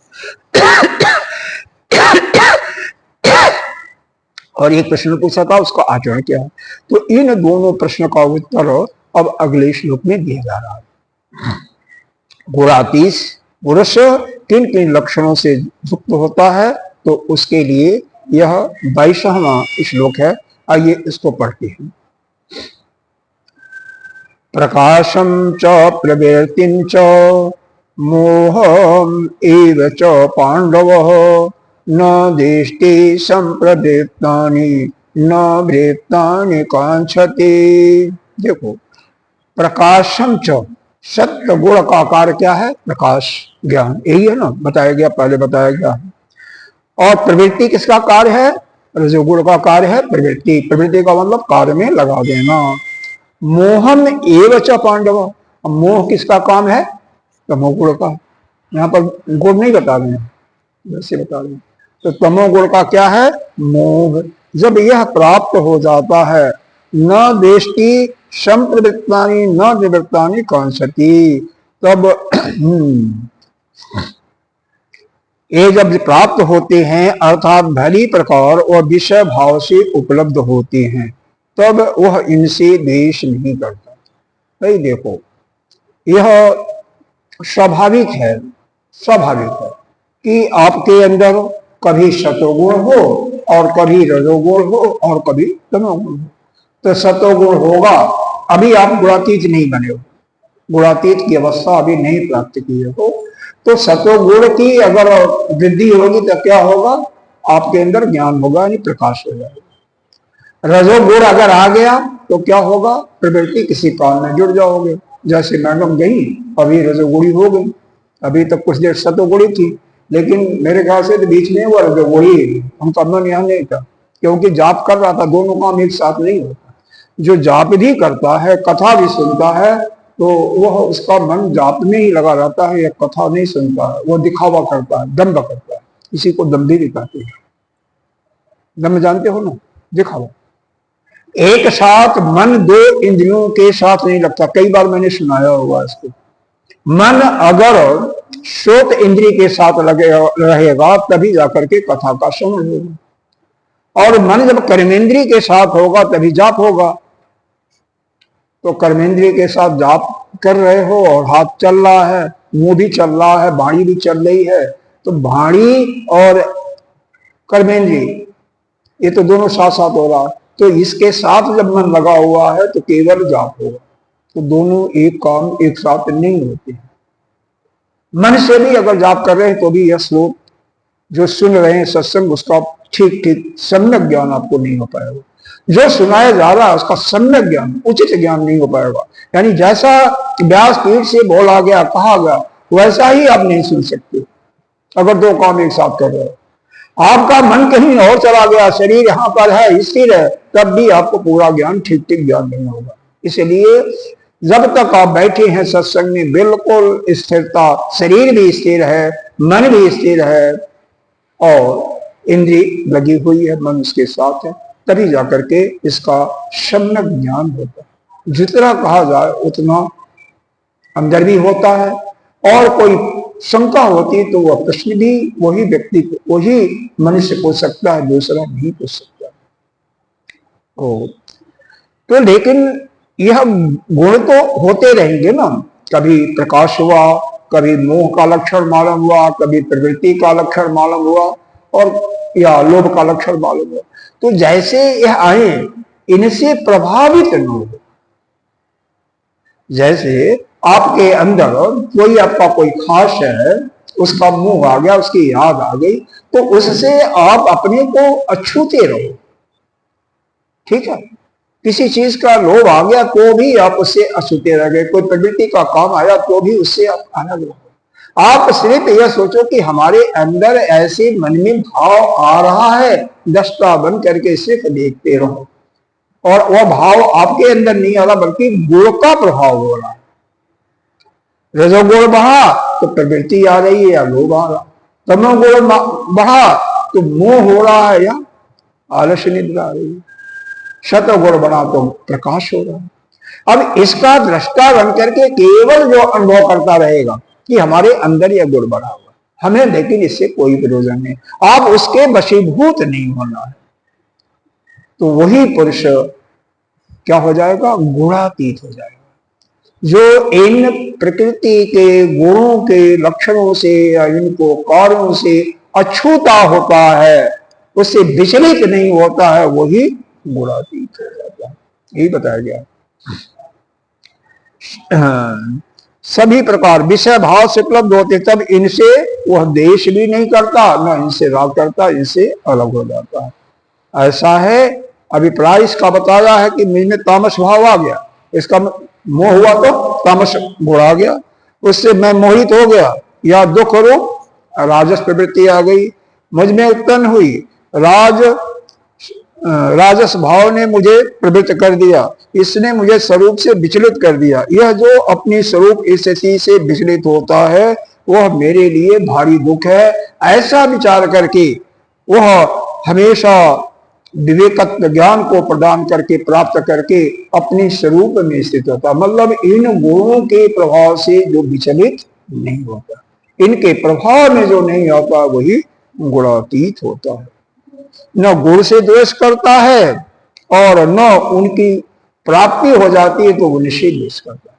और एक प्रश्न पूछा था, उसका आचरण क्या है। तो इन दोनों प्रश्न का उत्तर अब अगले श्लोक में दिया जा रहा है। गुणातीत पुरुष किन किन लक्षणों से युक्त होता है, तो उसके लिए यह 22वां श्लोक है। आइए इसको पढ़ते हैं। प्रकाशम च प्रवृत्तिं च मोहम एव च पांडव न देष्टे संप्रवृत्तानि न वृत्तानि कांक्षते। देखो, प्रकाशम च, सत्य गुण का कार्य क्या है, प्रकाश, ज्ञान, यही है ना, बताया गया, पहले बताया गया। और प्रवृत्ति किसका कार्य है, रजोगुण का कार्य है प्रवृत्ति। प्रवृत्ति का मतलब कार्य में लगा देना। मोहम एव च पांडव, मोह किसका काम है, तमोगुण का। यहाँ पर गुण नहीं बता रहे हैं, वैसे बता रहे हैं। तो तमोगुण का क्या है, मोह। जब यह प्राप्त हो जाता है, न देष्टि संप्रवृत्तानि न निवृत्तानि कांक्षति, तब ये जब प्राप्त होते हैं, अर्थात भली प्रकार और विषय भाव से उपलब्ध होते हैं, तब वह इनसे द्वेष नहीं करता। भाई देखो, यह स्वाभाविक है, स्वाभाविक है कि आपके अंदर कभी सतोगुण हो और कभी रजोगुण हो और कभी तमोगुण हो। तो सतोगुण होगा, अभी आप गुणातीत नहीं बने हो, गुणातीत की अवस्था अभी नहीं प्राप्त की हो। तो सतोगुण की अगर वृद्धि होगी तो क्या होगा, आपके अंदर ज्ञान होगा, यानी प्रकाश हो जाएगा। रजोगुण अगर आ गया तो क्या होगा, प्रवृत्ति किसी काम में जुड़ जाओगे। जैसे मैडम गई, अभी रजोगुणी हो गई, अभी तक कुछ देर सतोगुणी थी, लेकिन मेरे ख्याल से तो बीच में वो रजोगुणी, उनका मन यहाँ नहीं था, क्योंकि जाप कर रहा था। दोनों काम एक साथ नहीं होता। जो जाप भी करता है, कथा भी सुनता है, तो वह उसका मन जाप में ही लगा रहता है, या कथा नहीं सुनता है, वो दिखावा करता है, दम्भ करता है। इसी को दम्भी भी कहते हैं। दम्भ जानते हो ना, दिखावा। एक साथ मन दो इंद्रियों के साथ नहीं लगता। कई बार मैंने सुनाया होगा इसको। मन अगर श्रोत इंद्रिय के साथ लगे रहेगा तभी जाकर के कथा का श्रवण होगा, और मन जब कर्मेंद्रिय के साथ होगा तभी जाप होगा। तो कर्मेंद्रिय के साथ जाप कर रहे हो और हाथ चल रहा है, मुंह भी चल रहा है, वाणी भी चल रही है, तो वाणी और कर्मेंद्रिय ये तो दोनों साथ साथ हो रहा है। तो इसके साथ जब मन लगा हुआ है तो केवल जाप होगा। तो दोनों एक काम एक साथ नहीं होते। मन से भी अगर जाप कर रहे हैं तो भी यह श्लोक जो सुन रहे हैं सत्संग, उसका ठीक ठीक सम्यक ज्ञान आपको नहीं हो पाएगा। जो सुनाया जा रहा है उसका सम्यक ज्ञान, उचित ज्ञान नहीं हो पाएगा। यानी जैसा व्यास पीठ से बोला गया, कहा गया, वैसा ही आप नहीं सुन सकते अगर दो काम एक साथ कर रहे हो। आपका मन कहीं और चला गया, शरीर यहाँ पर है, स्थिर है, तब भी आपको पूरा ज्ञान ठीक ठीक ज्ञान नहीं होगा। इसलिए जब तक आप बैठे हैं सत्संग में, बिल्कुल स्थिरता, शरीर भी स्थिर है, मन भी स्थिर है, और इंद्रिय लगी हुई है, मन उसके साथ है, तभी जाकर के इसका सम्यक ज्ञान होता है। जितना कहा जाए उतना अंदर भी होता है, और कोई शंका होती तो वह प्रश्न भी वही व्यक्ति को, वही मनुष्य पूछ सकता है, दूसरा नहीं पूछ सकता। तो लेकिन यह गुण तो होते रहेंगे ना। कभी प्रकाश हुआ, कभी मोह का लक्षण मालूम हुआ, कभी प्रवृत्ति का लक्षण मालूम हुआ, और या लोभ का लक्षण मालूम हुआ। तो जैसे यह आए, इनसे प्रभावित न हो। जैसे आपके अंदर कोई आपका कोई खास है, उसका मुंह आ गया, उसकी याद आ गई, तो उससे आप अपने को अछूते रहो। ठीक है, किसी चीज का लोभ आ गया तो भी आप उससे अछूते रह गए। कोई प्रवृत्ति का काम आया तो भी उससे आप अलग रहो। आप सिर्फ यह सोचो कि हमारे अंदर ऐसे मन में भाव आ रहा है, दृष्टा बन करके सिर्फ देखते रहो, और वह भाव आपके अंदर नहीं आ रहा, बल्कि गुण का प्रभाव हो रहा है। रजोगुण बढ़ा तो प्रवृत्ति आ रही है या लोभ आ रहा, तमोगुण बढ़ा तो मोह हो रहा है या आलस्य निद्रा आ रही है, शतगुण बढ़ा तो प्रकाश हो रहा है। अब इसका दृष्टा बन करके केवल जो अनुभव करता रहेगा कि हमारे अंदर यह गुण बढ़ा हुआ हमें, लेकिन इससे कोई प्रयोजन नहीं, आप उसके वशीभूत नहीं होना है। तो वही पुरुष क्या हो जाएगा, गुणातीत हो जाएगा। जो इन प्रकृति के गुणों के लक्षणों से या इनको कार्यों से अछूता होता है, उससे विचलित नहीं होता है, वही गुणातीत हो जाता है। यही बताया गया। सभी प्रकार विषय भाव से उपलब्ध होते, तब इनसे वह देश भी नहीं करता, न इनसे राग करता, इनसे अलग हो जाता है। ऐसा है। अभिप्राय इसका बताया है कि मुझ में तामस भाव आ गया, इसका मोह हुआ तो तामस गुण आ गया, उससे मैं मोहित हो गया, या दुख रूप राजस प्रवृत्ति आ गई, मुझ में उत्पन्न हुई, राजस भाव ने मुझे प्रवृत्त कर दिया, इसने मुझे स्वरूप से विचलित कर दिया। यह जो अपनी स्वरूप स्थिति से विचलित होता है वह मेरे लिए भारी दुख है। ऐसा विचार करके वह हमेशा विवेकत्व ज्ञान को प्रदान करके, प्राप्त करके अपने स्वरूप में स्थित होता, मतलब इन गुणों के प्रभाव से जो विचलित नहीं होता, इनके प्रभाव में जो नहीं आता, वही गुणातीत होता है। न गुण से द्वेष करता है और न उनकी प्राप्ति हो जाती है तो उनसे द्वेष करता है।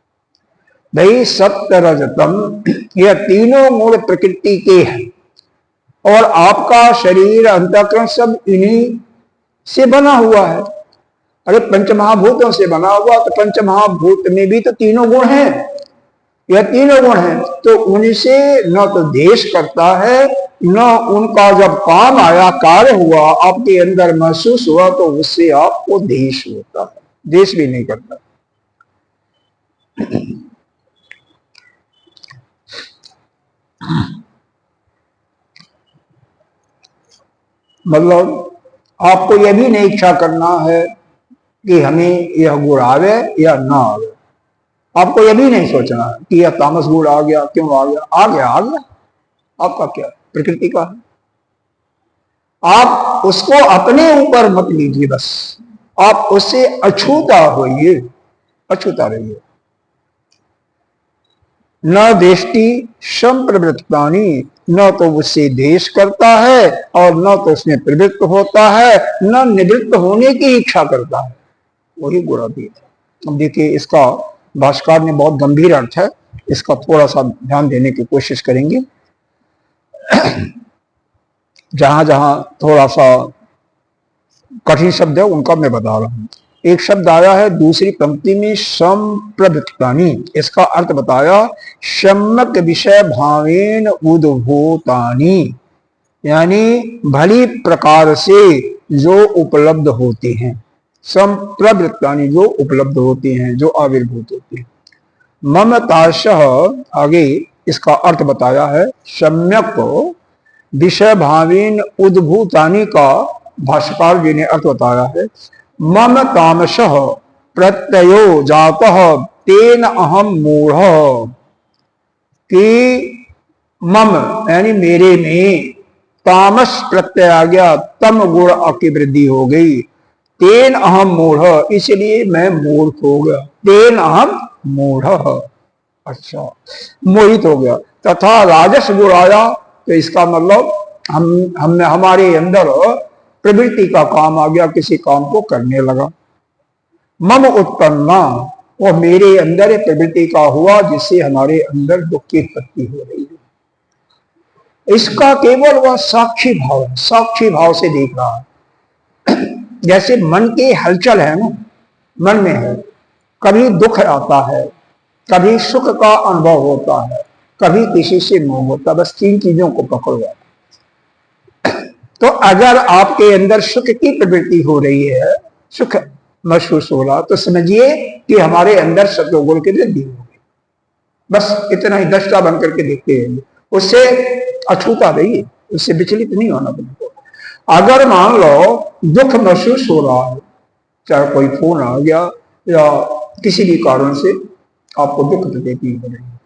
भाई सत्य रजतम, यह तीनों मूल प्रकृति के हैं, और आपका शरीर अंतःकरण सब इन्हीं से बना हुआ है। अरे पंचमहाभूतों से बना हुआ, तो पंचमहाभूत में भी तो तीनों गुण हैं, यह तीनों गुण हैं, तो उनसे न तो देश करता है, न उनका जब काम आया, कार्य हुआ, आपके अंदर महसूस हुआ, तो उससे आपको देश होता है, देश भी नहीं करता। मतलब आपको यह भी नहीं इच्छा करना है कि हमें यह गुण आवे या ना आवे। आपको यह भी नहीं सोचना है कि यह तामस गुण आ गया, क्यों आ गया, आ गया आ गया, आपका क्या, प्रकृति का है। आप उसको अपने ऊपर मत लीजिए, बस आप उससे अछूता होइए, अछूता रहिए। न देष्टि संप्रवृत्तानि, न तो उससे देश करता है और न तो उसमें प्रवृत्त होता है, न निवृत्त होने की इच्छा करता है, वही गुणातीत है। अब देखिए, इसका भाष्यकार ने बहुत गंभीर अर्थ है, इसका थोड़ा सा ध्यान देने की कोशिश करेंगे। जहां जहां थोड़ा सा कठिन शब्द है उनका मैं बता रहा हूं। एक शब्द आया है दूसरी पंक्ति में, संप्रवृत्तानि, इसका अर्थ बताया सम्यक विषय भावेन उद्भूतानि, यानी भली प्रकार से जो उपलब्ध होते हैं, संप्रवृत्तानि जो उपलब्ध होते हैं, जो आविर्भूत होते हैं। ममताशः, आगे इसका अर्थ बताया है सम्यक विषय भावेन उद्भूतानि का भाष्यकार जी ने अर्थ बताया है, मम तामसः प्रत्ययो जातः तेन अहम मूढ़, कि मम यानी मेरे में तामस प्रत्यय आ गया, तम गुण की वृद्धि हो गई, तेन अहम मूढ़, इसलिए मैं मूर्ख हो गया, तेन अहम मूढ़, अच्छा मोहित हो गया। तथा राजस गुण आया, तो इसका मतलब हम हमारे अंदर प्रवृत्ति का काम आ गया, किसी काम को करने लगा। मम उत्पन्ना, और मेरे अंदर प्रवृत्ति का हुआ, जिससे हमारे अंदर दुख की उत्पत्ति हो रही है। इसका केवल वह साक्षी भाव है, साक्षी भाव से देख रहा है। जैसे मन की हलचल है ना, मन में है, कभी दुख आता है, कभी सुख का अनुभव होता है, कभी किसी से मोह होता, बस तीन चीजों को पकड़ो। तो अगर आपके अंदर सुख की प्रवृत्ति हो रही है, सुख महसूस हो रहा, तो समझिए कि हमारे अंदर सत्वगुण की वृद्धि होगी। बस इतना ही दृष्टा बन करके देखते रहेंगे, उससे अछूता रहिए, उससे विचलित नहीं होना तुमको। अगर मान लो दुख महसूस हो रहा है, चाहे कोई फोन आ गया या किसी भी कारण से आपको दुख प्रतीति हो रही है,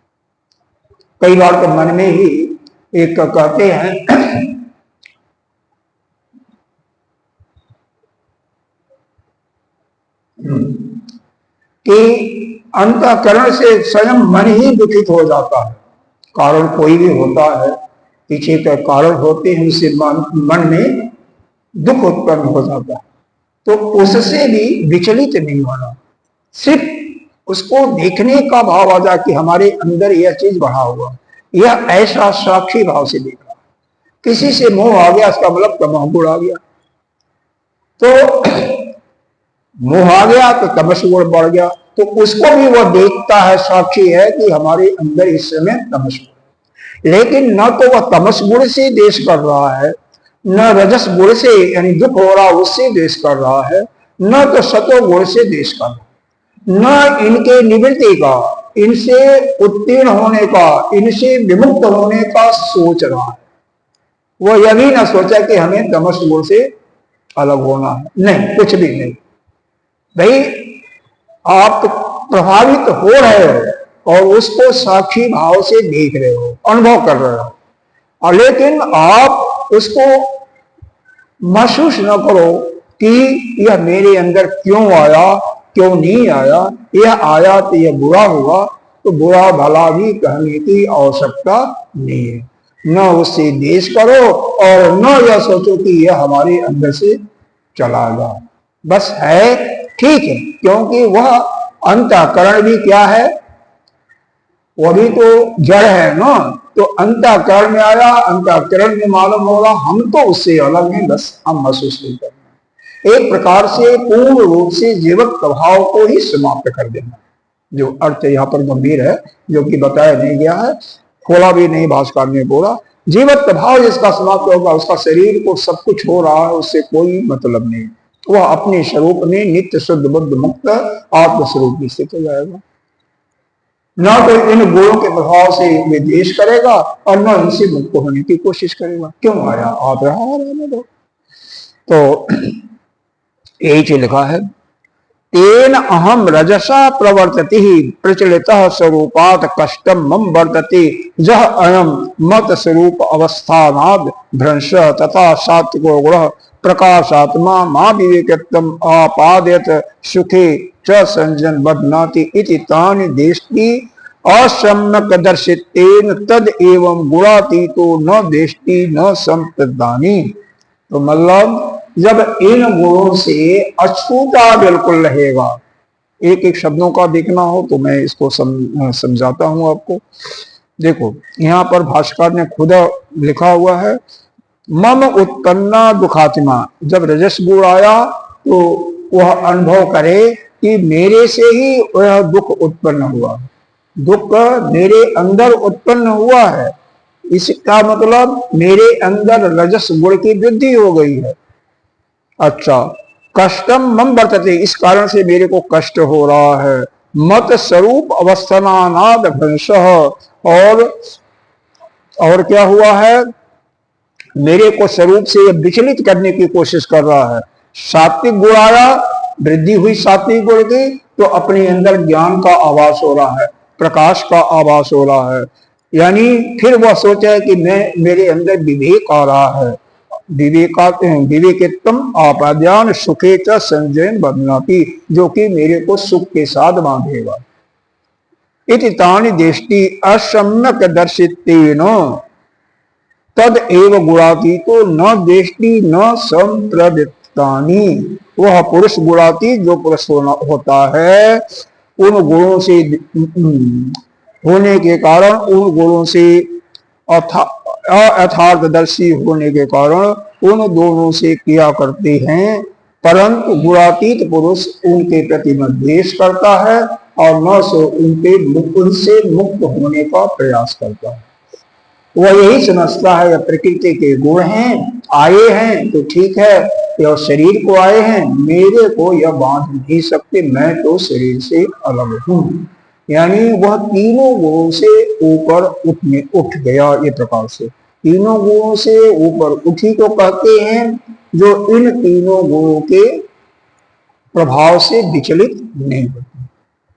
कई बार तो मन में ही एक कहते हैं कि अंतःकरण से स्वयं मन ही दुखित हो जाता है। कारण कोई भी होता है, पीछे का कारण होते हैं, उससे मन में दुख उत्पन्न हो जाता है, तो उससे भी विचलित नहीं होना, सिर्फ उसको देखने का भाव आ जाए कि हमारे अंदर यह चीज बढ़ा हुआ, यह ऐसा साक्षी भाव से देख रहा। किसी से मोह आ गया, इसका मतलब तमोह गुण आ गया, तो मोह आ गया तो तमस गुण बढ़ गया, तो उसको भी वह देखता है, साक्षी है कि हमारे अंदर इस समय तमस गुण। लेकिन न तो वह तमस गुण से देश कर रहा है, न रजस गुण से यानी दुख हो रहा उससे देश कर रहा है, न तो सतो गुण से देश कर रहा है, न इनके निवृत्ति का, इनसे उत्तीर्ण होने का, इनसे विमुक्त होने का सोच रहा है। वह यह भी ना सोचा कि हमें तमस गुण से अलग होना है, नहीं, कुछ भी नहीं। भाई आप प्रभावित हो रहे हो और उसको साक्षी भाव से देख रहे हो, अनुभव कर रहे हो, और लेकिन आप उसको महसूस न करो कि यह मेरे अंदर क्यों आया, क्यों नहीं आया, यह आया तो यह बुरा हुआ, तो बुरा भला भी कहने की आवश्यकता नहीं है। न उससे देश करो और न यह सोचो कि यह हमारे अंदर से चला गया, बस है ठीक है, क्योंकि वह अंतःकरण भी क्या है, वह भी तो जड़ है ना, तो अंतःकरण में आया, अंतःकरण में मालूम होगा हम तो उससे अलग हैं, बस हम महसूस नहीं करना। एक प्रकार से पूर्ण रूप से जीवक प्रभाव को ही समाप्त कर देना, जो अर्थ यहाँ पर गंभीर है, जो कि बताया नहीं गया है, खोला भी नहीं भाष्यकार ने बोला। जीवत प्रभाव जिसका समाप्त होगा, उसका शरीर को सब कुछ हो रहा है, उससे कोई मतलब नहीं, वह अपने स्वरूप में नित्य शुद्ध बुद्ध मुक्त आत्मस्वरूप में स्थित हो जाएगा। न तो इन गुणों के प्रभाव से वे द्वेष करेगा और न इनसे मुक्त होने की कोशिश करेगा। क्यों आया, आप रहा रहने दो। तो यही चीज लिखा है, तेन अहम रजसा प्रवर्तति प्रचलितः स्वरूपात् कष्टम मम वर्तते जह अयम मत स्वरूप अवस्थानाद भ्रंश तथा सात्विको गुण प्रकाशात्मा मा विवेकत्वम आपादयत सुखे च संजन बध्नाति इति तानि देष्टि असम्यक दर्शितेन तद एवं गुणातीतो न देष्टि न संप्रदानी। तो मतलब जब इन गुणों से अछूता बिल्कुल रहेगा, एक एक शब्दों का देखना हो तो मैं इसको समझाता हूं आपको। देखो यहाँ पर भाष्यकार ने खुद लिखा हुआ है, मम उत्पन्ना दुखात्मा, जब रजस गुण आया तो वह अनुभव करे कि मेरे से ही वह दुख उत्पन्न हुआ, दुख मेरे अंदर उत्पन्न हुआ है, इसका मतलब मेरे अंदर रजस गुण की वृद्धि हो गई है। अच्छा, कष्टम मम वर्तते, इस कारण से मेरे को कष्ट हो रहा है। मत स्वरूप अवस्थानाद भ्रंश, और क्या हुआ है, मेरे को स्वरूप से विचलित करने की कोशिश कर रहा है। सात्विक गुण आया, वृद्धि हुई सात्विक गुण की, तो अपने अंदर ज्ञान का आभास हो रहा है, प्रकाश का आभास हो रहा है, यानी फिर वह सोचा है कि मेरे अंदर विवेक आ रहा है, विवेकित्वम आपाद्यान सुखे च संजयन बध्नाति, जो कि मेरे को सुख के साथ बांधेगा। इति तानि देष्टि असम्यक दर्शितेन तद एव गुणातीतो न देष्टि न संप्रदितानि। वह पुरुष गुणातीत जो पुरुष होता है, उन गुणों से होने के कारण, उन गुणों से अयथार्थदर्शी होने के कारण उन दोनों से किया करते हैं, परंतु गुणातीत पुरुष उनके प्रति द्वेष करता है और न सो उनसे मुक्त होने का प्रयास करता है। वह यही समझता है प्रकृति के गुण हैं, आए हैं तो ठीक है, यह शरीर को आए हैं, मेरे को यह बांध नहीं सकते, मैं तो शरीर से अलग हूं, यानी वह तीनों गुणों से ऊपर उठ गया। ये प्रकार से तीनों गुणों से ऊपर उठी को कहते हैं जो इन तीनों गुणों के प्रभाव से विचलित नहीं होते।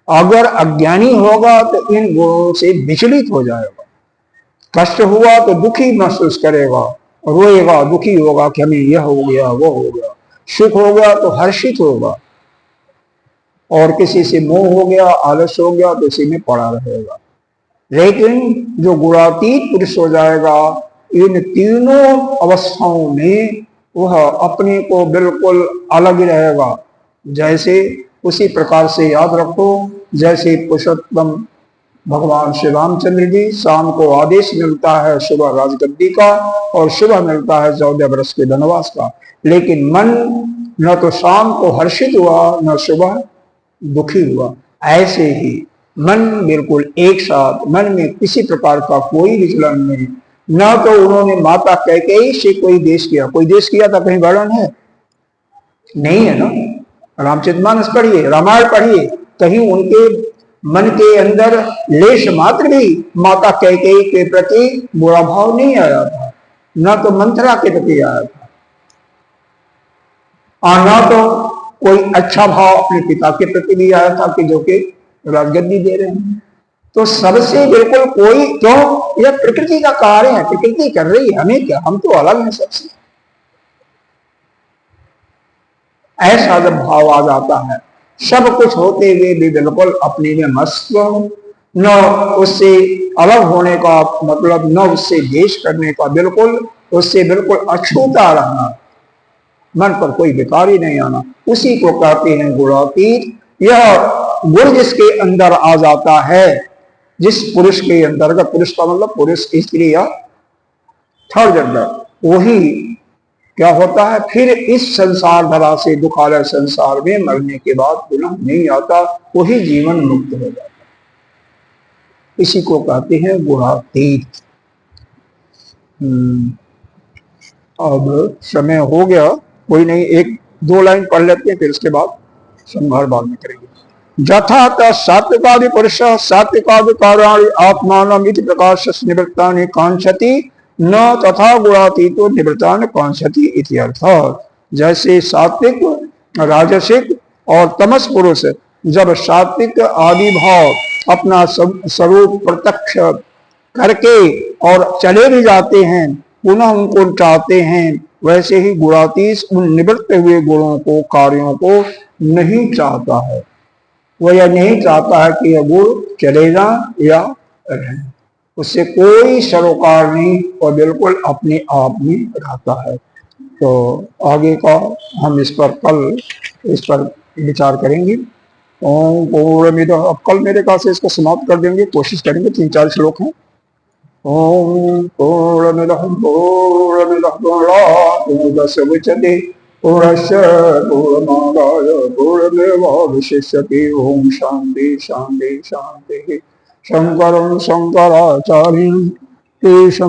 अगर अज्ञानी होगा तो इन गुणों से विचलित हो जाएगा, कष्ट हुआ तो दुखी महसूस करेगा, रोएगा, दुखी होगा कि हमें यह हो गया वो हो गया, सुख हो गया तो हर्षित होगा, और किसी से मोह हो गया, आलस हो गया तो इसी में पड़ा रहेगा। लेकिन जो गुणातीत पुरुष हो जाएगा, इन तीनों अवस्थाओं में वह अपने को बिल्कुल अलग ही रहेगा। जैसे उसी प्रकार से याद रखो, जैसे पुरुषोत्तम भगवान श्री रामचंद्र जी, शाम को आदेश मिलता है सुबह राजगद्दी का और सुबह मिलता है 14 वर्ष के वनवास का, लेकिन मन न तो शाम को हर्षित हुआ न सुबह दुखी हुआ। ऐसे ही मन बिल्कुल एक साथ, मन में किसी प्रकार का कोई विचलन नहीं। न तो उन्होंने माता कैकेयी से कोई देश किया, कोई देश किया था, कहीं वर्णन है? नहीं है ना। रामचरितमानस पढ़िए, रामायण पढ़िए, कहीं उनके मन के अंदर लेश मात्र भी माता कैकेयी के प्रति बुरा भाव नहीं आया था, न तो मंथरा के प्रति आया था, और न तो कोई अच्छा भाव अपने पिता के प्रति भी आया था कि जो कि राजगद्दी दे रहे हैं। तो सबसे बिल्कुल कोई, क्यों? यह प्रकृति का कार्य है, प्रकृति कर रही है, हमें क्या, हम तो अलग हैं सबसे। ऐसा जब भाव आ जाता है, सब कुछ होते हुए भी बिल्कुल अपने में मस्त, न उससे अलग होने का मतलब, न उससे द्वेष करने का, बिल्कुल उससे बिल्कुल अछूता रहना, मन पर कोई विकार ही नहीं आना, उसी को कहते हैं गुणातीत। यह गुण जिसके अंदर आ जाता है जिस पुरुष के अंतर्गत, पुरुष का मतलब पुरुष, स्त्री या थर्ड जेंडर, वही क्या होता है, फिर इस संसार धरा से, दुखालय संसार में मरने के बाद पुनः नहीं आता, वही जीवन मुक्त हो जाता। इसी को कहते हैं गुणातीत। अब समय हो गया, कोई नहीं, एक दो लाइन पढ़ लेते हैं, फिर उसके बाद संहार बाद में करेंगे। यथा सात्विकादि पुरुष सात्विकादि कार्याणि आत्मानम् इति प्रकाश निवृत्तानि कांक्षति न तथा गुणातीतो निवृत्तानि कांक्षति इति अर्थ। जैसे सात्विक, राजसिक और तमस पुरुष जब सात्विक आदि भाव अपना स्वरूप प्रत्यक्ष करके और चले भी जाते हैं, पुनः उनको चाहते हैं, वैसे ही गुणातीत उन निवृत्त हुए गुणों को, कार्यों को नहीं चाहता है। वह यह नहीं चाहता है कि यह गुण चलेगा या रहे, उससे कोई सरोकार नहीं और बिल्कुल अपने आप में रहता है। तो आगे का हम इस पर विचार करेंगे। ओम पूर्णमिदः, अब कल मेरे ख्याल से इसको समाप्त कर देंगे, कोशिश करेंगे, 3-4 श्लोक हैं। ओम पूर्णमिदः पूर्णमिदः पूर्णस्य मुच्यते पूर्णस्य पूर्णमादाय पूर्णमेवावशिष्यते। ओम शांति शांति शांति। शंकरं शंकराचार्यं केशवं